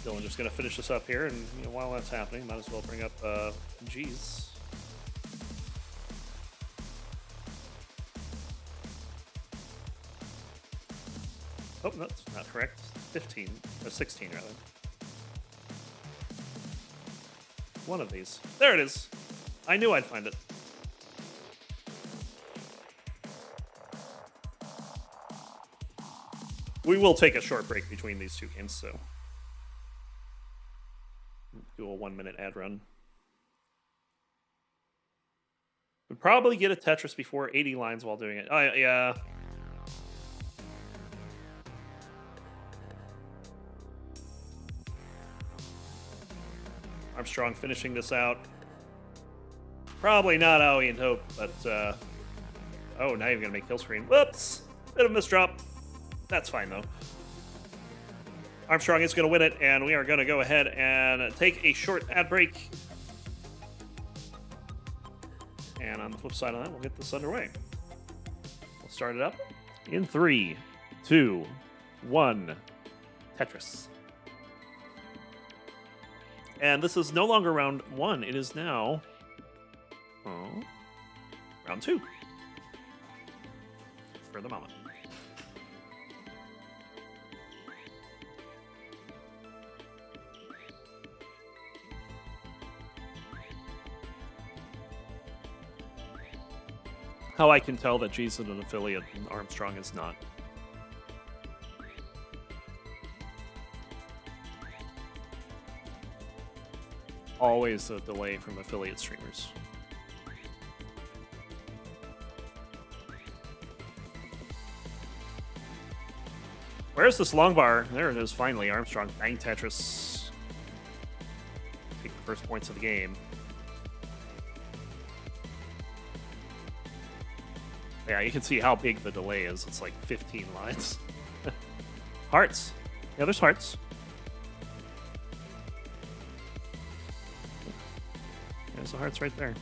Dylan just going to finish this up here, and while that's happening, might as well bring up G's. Oh, that's not correct. 15, or 16 rather. One of these. There it is. I knew I'd find it. We will take a short break between these two games, so do a 1-minute ad run. Would probably get a Tetris before 80 lines while doing it. Oh, yeah. Armstrong finishing this out. Probably not how he had hoped, but oh, now you're gonna make kill screen. Whoops! Bit of a misdrop. That's fine though. Armstrong is gonna win it, and we are gonna go ahead and take a short ad break. And on the flip side of that, we'll get this underway. We'll start it up in 3, 2, 1. Tetris. And this is no longer round 1. It is now round 2. For the moment. How I can tell that G's is an affiliate and Armstrong is not. Always a delay from affiliate streamers. Where's this long bar? There it is, finally. Armstrong, bang Tetris. Take the first points of the game. Yeah, you can see how big the delay is. It's like 15 lines. Hearts. Yeah, there's hearts. There's the hearts right there.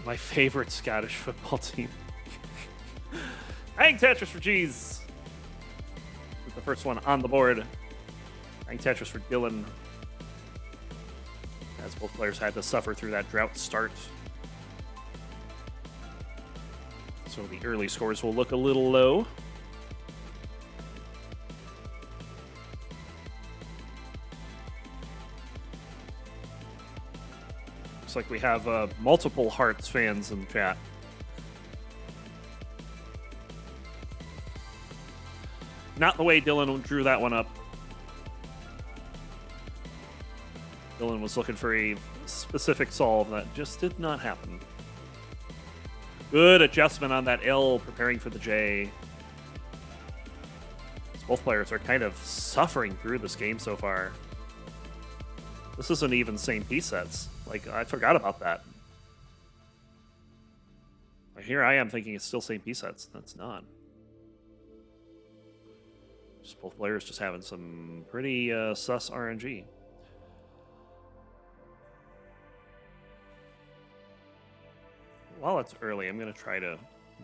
My favorite Scottish football team. Bang Tetris for G's. With the first one on the board. Bang Tetris for Dylan. As both players had to suffer through that drought start. So the early scores will look a little low. Looks like we have multiple Hearts fans in the chat. Not the way Dylan drew that one up. Dylan was looking for a specific solve that just did not happen. Good adjustment on that L, preparing for the J. Both players are kind of suffering through this game so far. This isn't even same piece sets. Like, I forgot about that. Here I am thinking it's still same piece sets. That's not. Just both players just having some pretty sus RNG. While it's early, I'm going to try to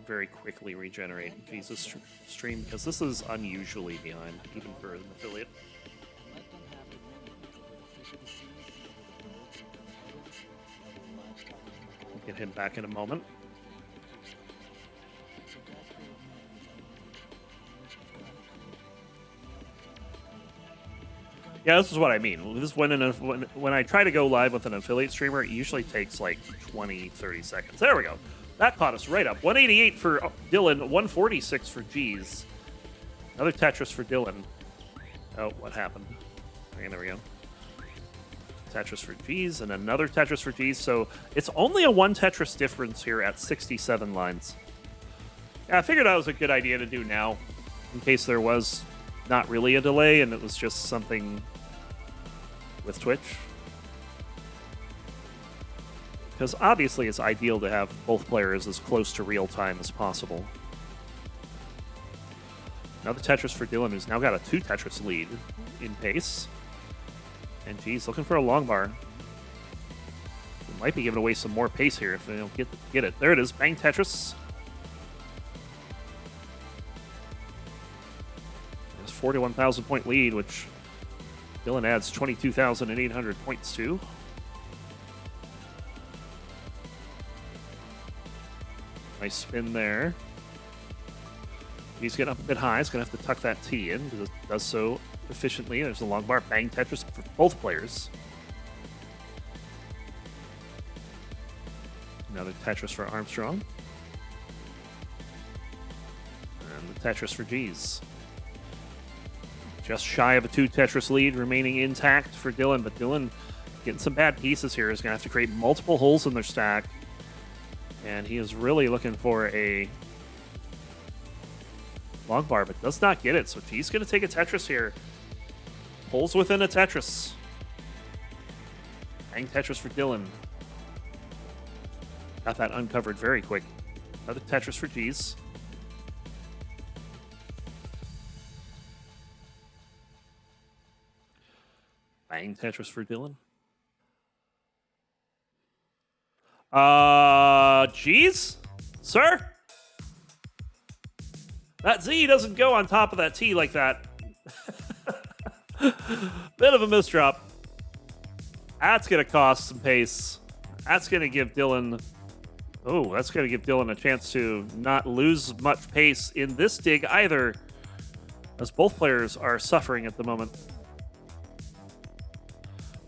very quickly regenerate Jesus stream because this is unusually behind, even for an affiliate. We'll get him back in a moment. Yeah, this is what I mean. This when I try to go live with an affiliate streamer, it usually takes like 20, 30 seconds. There we go. That caught us right up. 188 for Dylan, 146 for G's. Another Tetris for Dylan. Oh, what happened? Okay, there we go. Tetris for G's and another Tetris for G's. So it's only a one Tetris difference here at 67 lines. Yeah, I figured that was a good idea to do now in case there was not really a delay and it was just something with Twitch. Because obviously it's ideal to have both players as close to real time as possible. Another Tetris for Dylan, who's now got a 2 Tetris lead in pace. And geez, looking for a long bar. He might be giving away some more pace here if they don't get it. There it is, bang Tetris. There's 41,000 point lead, which Dylan adds 22,800 points to. Nice spin there. He's getting up a bit high. He's going to have to tuck that T in because it does so efficiently. There's a long bar. Bang Tetris for both players. Another Tetris for Armstrong. And the Tetris for G's. Just shy of a 2 Tetris lead remaining intact for Dylan, but Dylan getting some bad pieces here is going to have to create multiple holes in their stack. And he is really looking for a long bar, but does not get it. So he's going to take a Tetris here. Pulls within a Tetris. Bang Tetris for Dylan. Got that uncovered very quick. Another Tetris for G's. Bang Tetris for Dylan. G's? Sir? That Z doesn't go on top of that T like that. Bit of a misdrop. That's going to cost some pace. That's going to give Dylan... Oh, that's going to give Dylan a chance to not lose much pace in this dig either, as both players are suffering at the moment.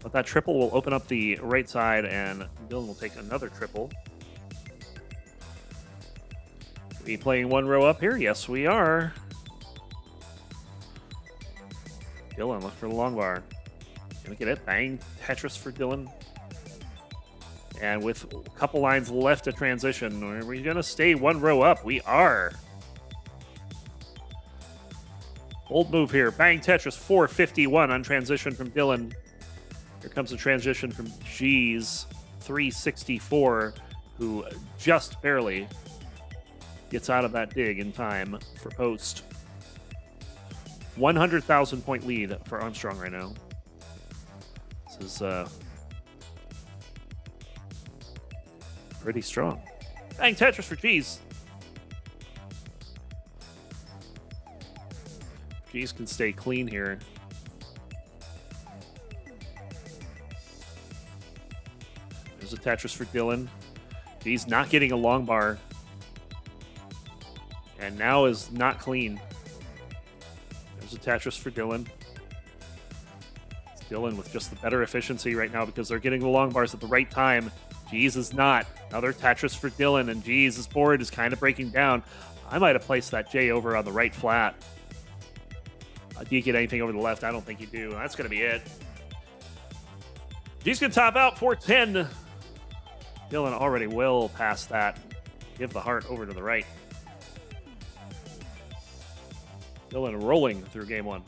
But that triple will open up the right side, and Dylan will take another triple. We playing one row up here? Yes, we are. Dylan, look for the long bar. Gonna get it. Bang. Tetris for Dylan. And with a couple lines left to transition, are we gonna stay one row up? We are. Bold move here. Bang Tetris 451 on transition from Dylan. Here comes a transition from G's 364, who just barely gets out of that dig in time for post. 100,000 point lead for Armstrong right now. This is pretty strong. Bang Tetris for G's. G's can stay clean here. There's a Tetris for Dylan. G's not getting a long bar. And now is not clean. There's a Tetris for Dylan. It's Dylan with just the better efficiency right now because they're getting the long bars at the right time. G's is not. Another Tetris for Dylan, and G's board is kind of breaking down. I might have placed that J over on the right flat. Do you get anything over the left? I don't think you do. That's going to be it. G's going to top out 410. Dylan already well past that. Give the heart over to the right. Dylan rolling through game one.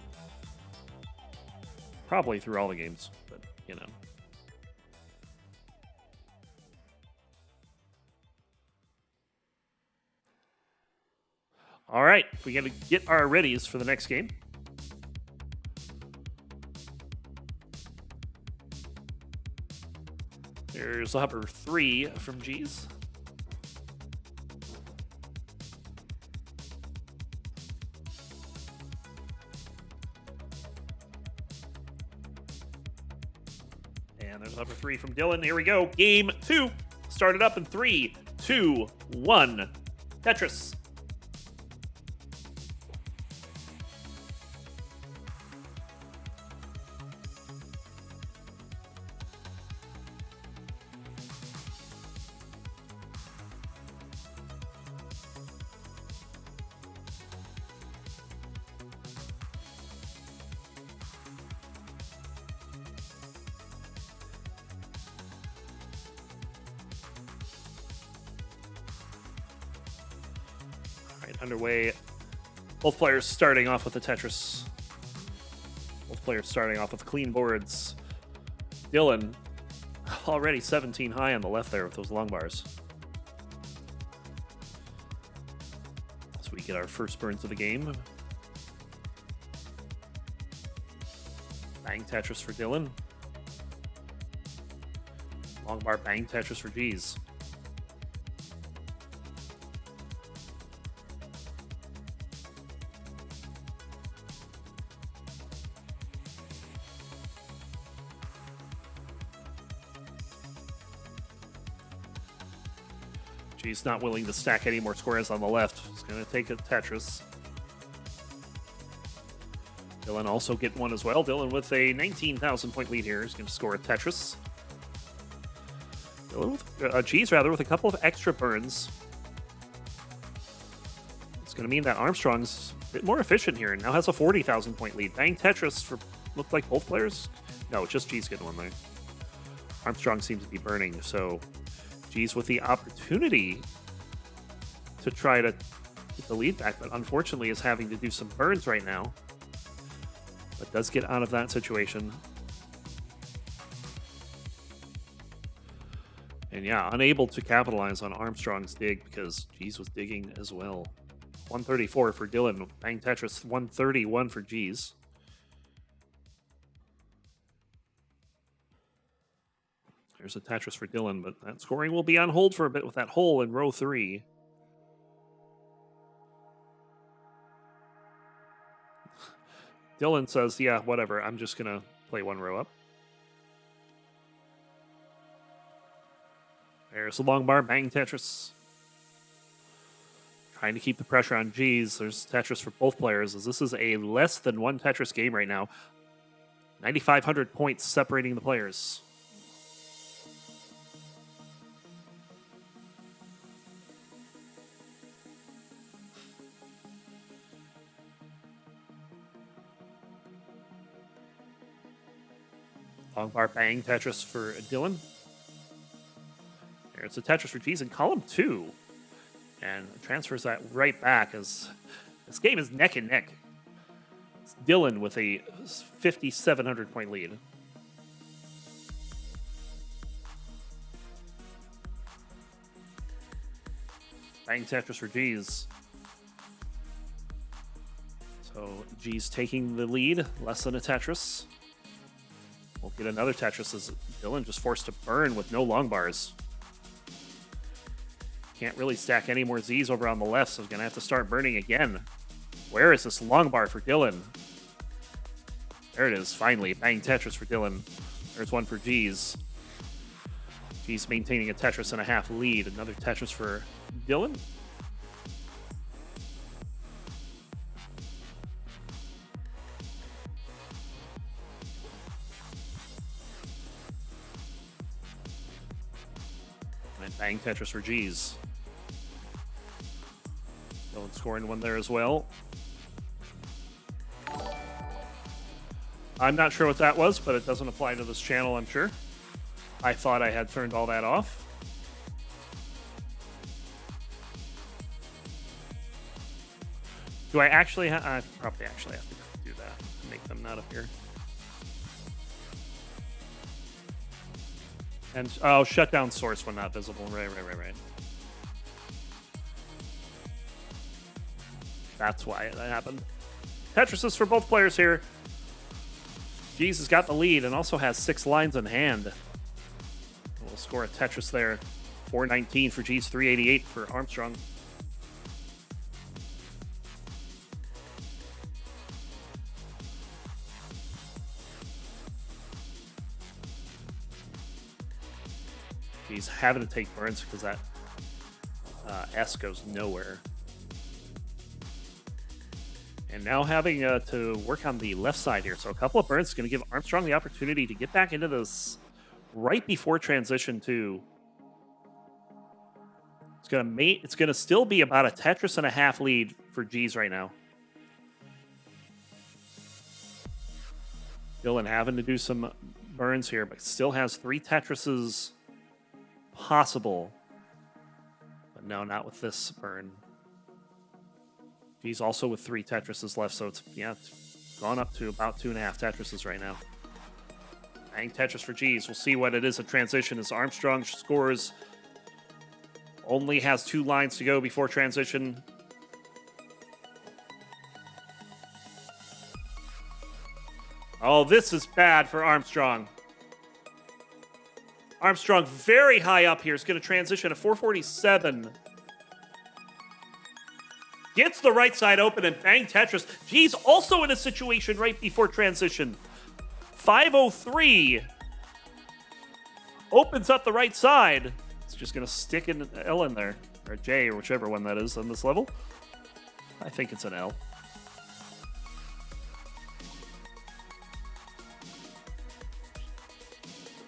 Probably through all the games, but you know. All right, we got to get our readies for the next game. There's upper 3 from G's. And there's upper 3 from Dylan. Here we go. Game 2. Started up in 3, 2, 1. Tetris. Underway. Both players starting off with the Tetris. Both players starting off with clean boards. Dylan already 17 high on the left there with those long bars. So we get our first burns of the game. Bang Tetris for Dylan. Long bar bang Tetris for G's. He's not willing to stack any more squares on the left. He's going to take a Tetris. Dylan also get one as well. Dylan with a 19,000 point lead here is going to score a Tetris. Dylan with, G's rather, with a couple of extra burns. It's going to mean that Armstrong's a bit more efficient here and now has a 40,000 point lead. Bang Tetris for, looked like both players? No, just G's getting one there. Armstrong seems to be burning, so G's with the opportunity to try to get the lead back, but unfortunately is having to do some burns right now. But does get out of that situation. And yeah, unable to capitalize on Armstrong's dig because G's was digging as well. 134 for Dylan. Bang Tetris, 131 for G's. There's a Tetris for Dylan, but that scoring will be on hold for a bit with that hole in row 3. Dylan says, yeah, whatever, I'm just going to play one row up. There's a long bar, bang Tetris. Trying to keep the pressure on G's. There's Tetris for both players, as this is a less than one Tetris game right now. 9,500 points separating the players. Long bar bang Tetris for Dylan. There's a Tetris for G's in column 2. And transfers that right back as this game is neck and neck. It's Dylan with a 5,700 point lead. Bang Tetris for G's. So G's taking the lead, less than a Tetris. We'll get another Tetris as Dylan just forced to burn with no long bars. Can't really stack any more Z's over on the left, so he's going to have to start burning again. Where is this long bar for Dylan? There it is, finally. Bang Tetris for Dylan. There's one for G's. G's maintaining a Tetris and a half lead. Another Tetris for Dylan. And bang Tetris for G's. Dylan scoring one there as well. I'm not sure what that was, but it doesn't apply to this channel, I'm sure. I thought I had turned all that off. Do I actually have... I probably actually have to do that. Make them not appear. And, oh, shut down source when not visible. Right. That's why that happened. Tetris for both players here. G's has got the lead and also has 6 lines in hand. We'll score a Tetris there. 419 for G's, 388 for Armstrong. G's having to take burns because that S goes nowhere. And now having to work on the left side here. So a couple of burns is going to give Armstrong the opportunity to get back into this right before transition too. It's going to still be about a Tetris and a half lead for G's right now. Dylan having to do some burns here, but still has 3 Tetrises possible. But no, not with this burn. G's also with 3 Tetrises left, so it's gone up to about 2.5 Tetrises right now. Bang Tetris for G's. We'll see what it is at transition as Armstrong scores. Only has 2 lines to go before transition. Oh, this is bad for Armstrong. Armstrong very high up here. Is going to transition to 447. Gets the right side open and bang Tetris. He's also in a situation right before transition. 503. Opens up the right side. It's just going to stick an L in there. Or J, or whichever one that is on this level. I think it's an L.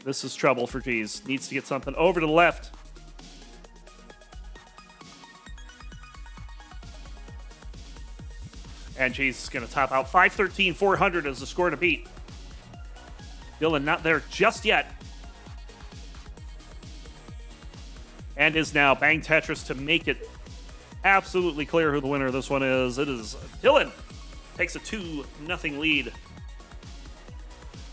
This is trouble for G's. Needs to get something over to the left. And G's is going to top out 513, 400 as the score to beat. Dylan not there just yet. And is now bang Tetris to make it absolutely clear who the winner of this one is. It is Dylan. Takes a 2-0 lead.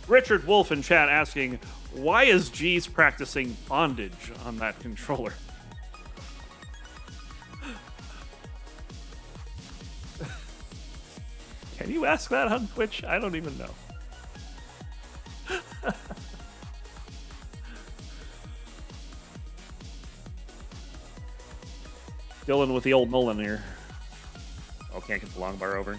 Richard Wolf in chat asking, why is G's practicing bondage on that controller? Can you ask that on Twitch? I don't even know. Dylan with the old Nolan here. Oh, can't get the long bar over.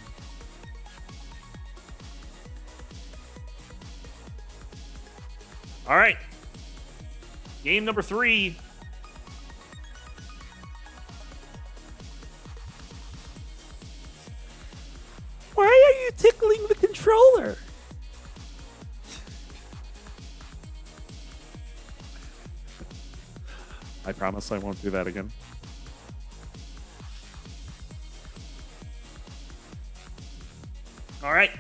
All right. Game number 3. Why are you tickling the controller? I promise I won't do that again. All right.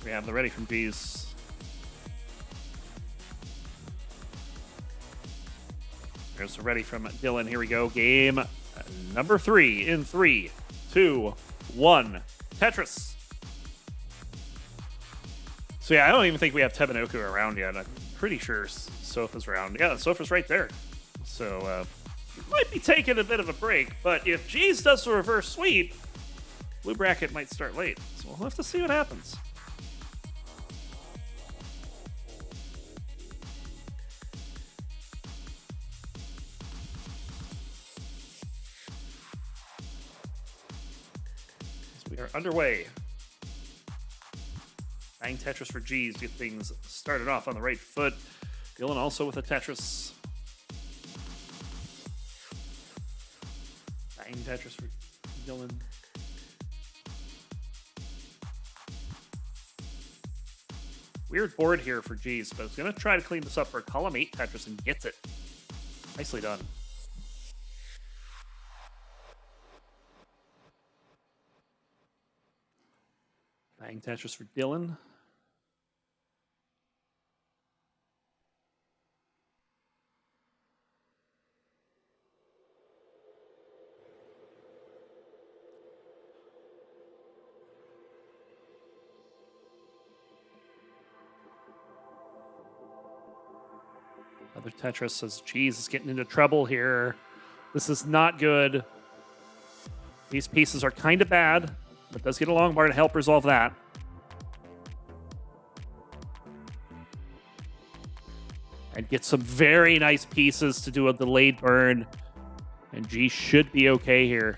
We have the ready from G's. There's the ready from Dylan. Here we go. Game number 3 in 3, 2, 1. Tetris. So yeah, I don't even think we have Tebanoku around yet. I'm pretty sure Sofa's around. Yeah, Sofa's right there. So might be taking a bit of a break, but if G's does the reverse sweep, blue bracket might start late. So we'll have to see what happens. We are underway. Bang Tetris for G's. Get things started off on the right foot. Dylan also with a Tetris. Bang Tetris for Dylan. Weird board here for G's, but it's going to try to clean this up for column 8 Tetris and gets it. Nicely done. Bang Tetris for Dylan. Other Tetris says, geez, it's getting into trouble here. This is not good. These pieces are kind of bad, but does get a long bar to help resolve that. And get some very nice pieces to do a delayed burn. And G should be okay here.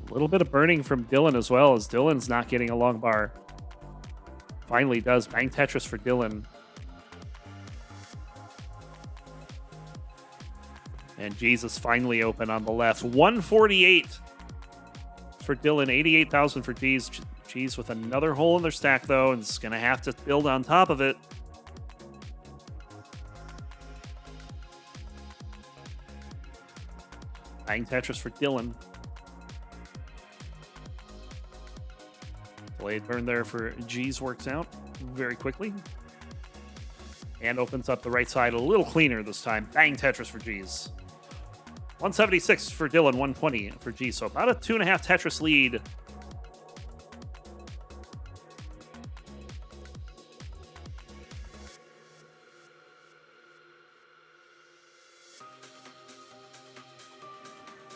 A little bit of burning from Dylan as well, as Dylan's not getting a long bar. Finally does. Bang Tetris for Dylan. And Jesus finally open on the left. 148 for Dylan. 88,000 for G's. G's with another hole in their stack, though, and it's going to have to build on top of it. Bang Tetris for Dylan. Delayed burn there for G's works out very quickly. And opens up the right side a little cleaner this time. Bang Tetris for G's. 176 for Dylan, 120 for G. So about a 2.5 Tetris lead.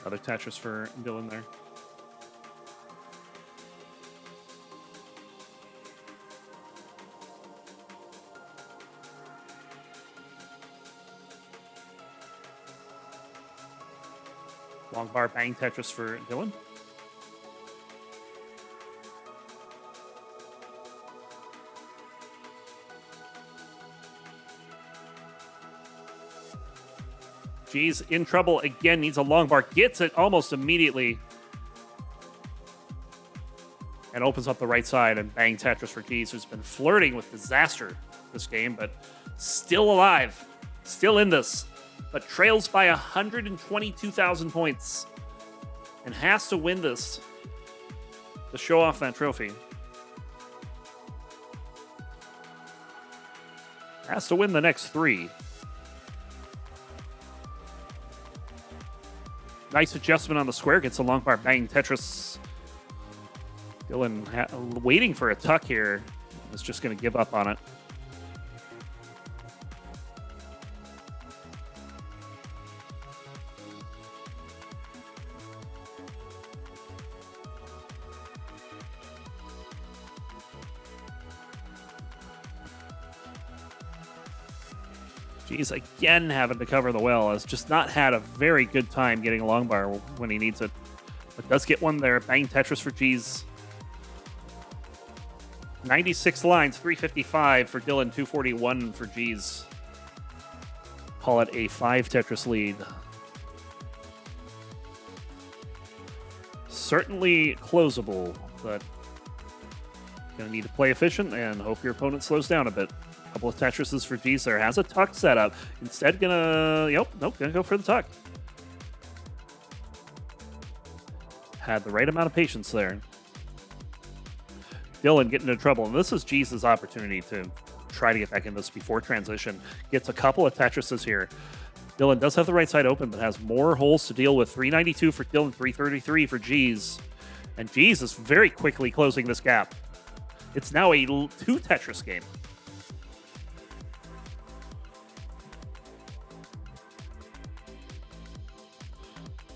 Another Tetris for Dylan there. Long bar bang Tetris for Dylan. G's in trouble again, needs a long bar, gets it almost immediately. And opens up the right side and bang Tetris for G's, who's been flirting with disaster this game, but still alive, still in this. But trails by 122,000 points and has to win this to show off that trophy. Has to win the next 3. Nice adjustment on the square, gets a long bar, bang Tetris. Dylan waiting for a tuck here. Is just going to give up on it. He's again having to cover the well. Has just not had a very good time getting a long bar when he needs it. But does get one there. Bang Tetris for G's. 96 lines, 355 for Dylan, 241 for G's. Call it a 5 Tetris lead. Certainly closable, but gonna need to play efficient and hope your opponent slows down a bit. Couple of Tetrises for G's there. Has a tuck set up. Instead, gonna go for the tuck. Had the right amount of patience there. Dylan getting into trouble, and this is G's opportunity to try to get back in this before transition. Gets a couple of Tetrises here. Dylan does have the right side open, but has more holes to deal with. 392 for Dylan, 333 for G's. And G's is very quickly closing this gap. It's now a 2 Tetris game.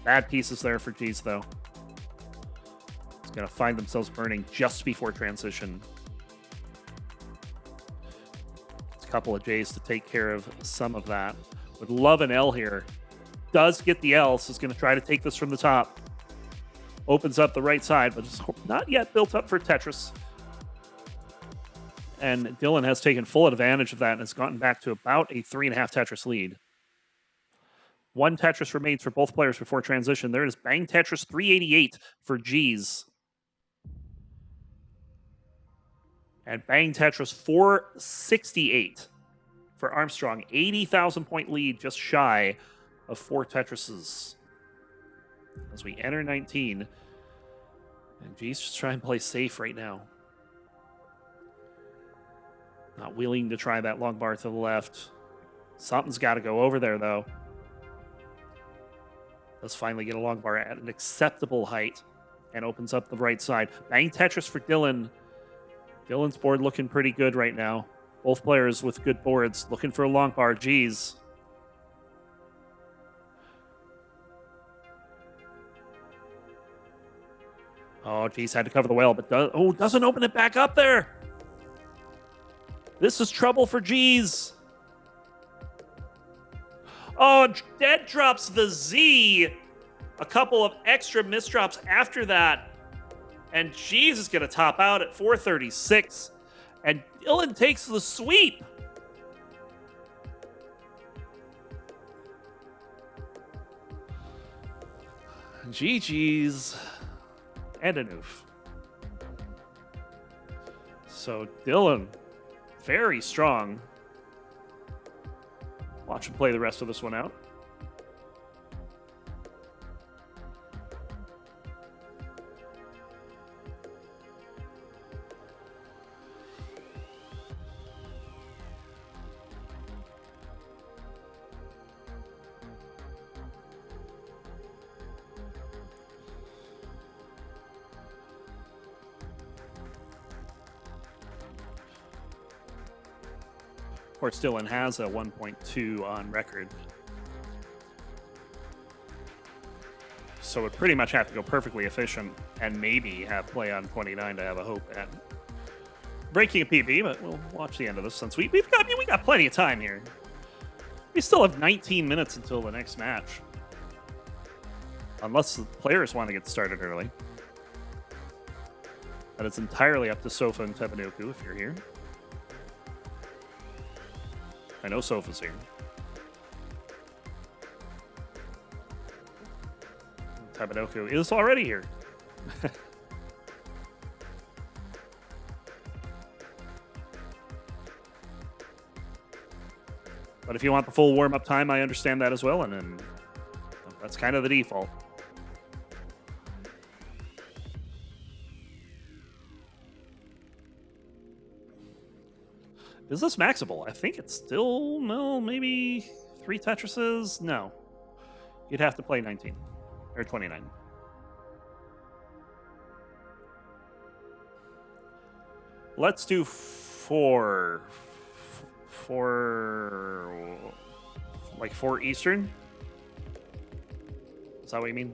Bad pieces there for G's, though. It's going to find themselves burning just before transition. It's a couple of J's to take care of some of that. Would love an L here. does get the L, so is going to try to take this from the top. Opens up the right side, but it's not yet built up for Tetris. And Dylan has taken full advantage of that and has gotten back to about a 3.5 Tetris lead. 1 Tetris remains for both players before transition. There it is, Bang Tetris 388 for G's. And Bang Tetris 468 for Armstrong. 80,000 point lead, just shy of 4 Tetrises. As we enter 19. And G's just trying to play safe right now. Not willing to try that long bar to the left. Something's got to go over there, though. Let's finally get a long bar at an acceptable height. And opens up the right side. Bang Tetris for Dylan. Dylan's board looking pretty good right now. Both players with good boards. Looking for a long bar. Geez. Oh, geez, had to cover the whale, but doesn't open it back up there. This is trouble for G's. Oh, dead drops the Z. A couple of extra misdrops after that. And G's is going to top out at 436. And Dylan takes the sweep. GG's. And a noof. So Dylan, very strong. Watch him play the rest of this one out. Of course, Dylan has a 1.2 on record. So would pretty much have to go perfectly efficient and maybe have play on 29 to have a hope at breaking a PB, but we'll watch the end of this since we got plenty of time here. We still have 19 minutes until the next match. Unless the players want to get started early. But it's entirely up to Sofa and Tepanuku if you're here. I know Sofa's here. Tabanoku is already here. But if you want the full warm-up time, I understand that as well, and that's kind of the default. Is this maxable? I think it's still, no, maybe 3 Tetrises? No. You'd have to play 19. Or 29. Let's do 4. 4... Like 4 Eastern? Is that what you mean?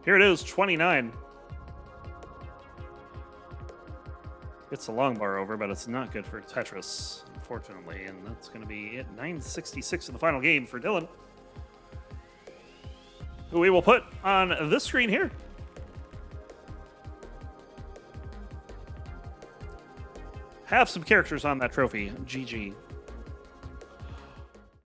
Here it is, 29. Gets the long bar over, but it's not good for Tetris, unfortunately. And that's going to be it. 966 in the final game for Dylan, who we will put on this screen here. Have some characters on that trophy. GG.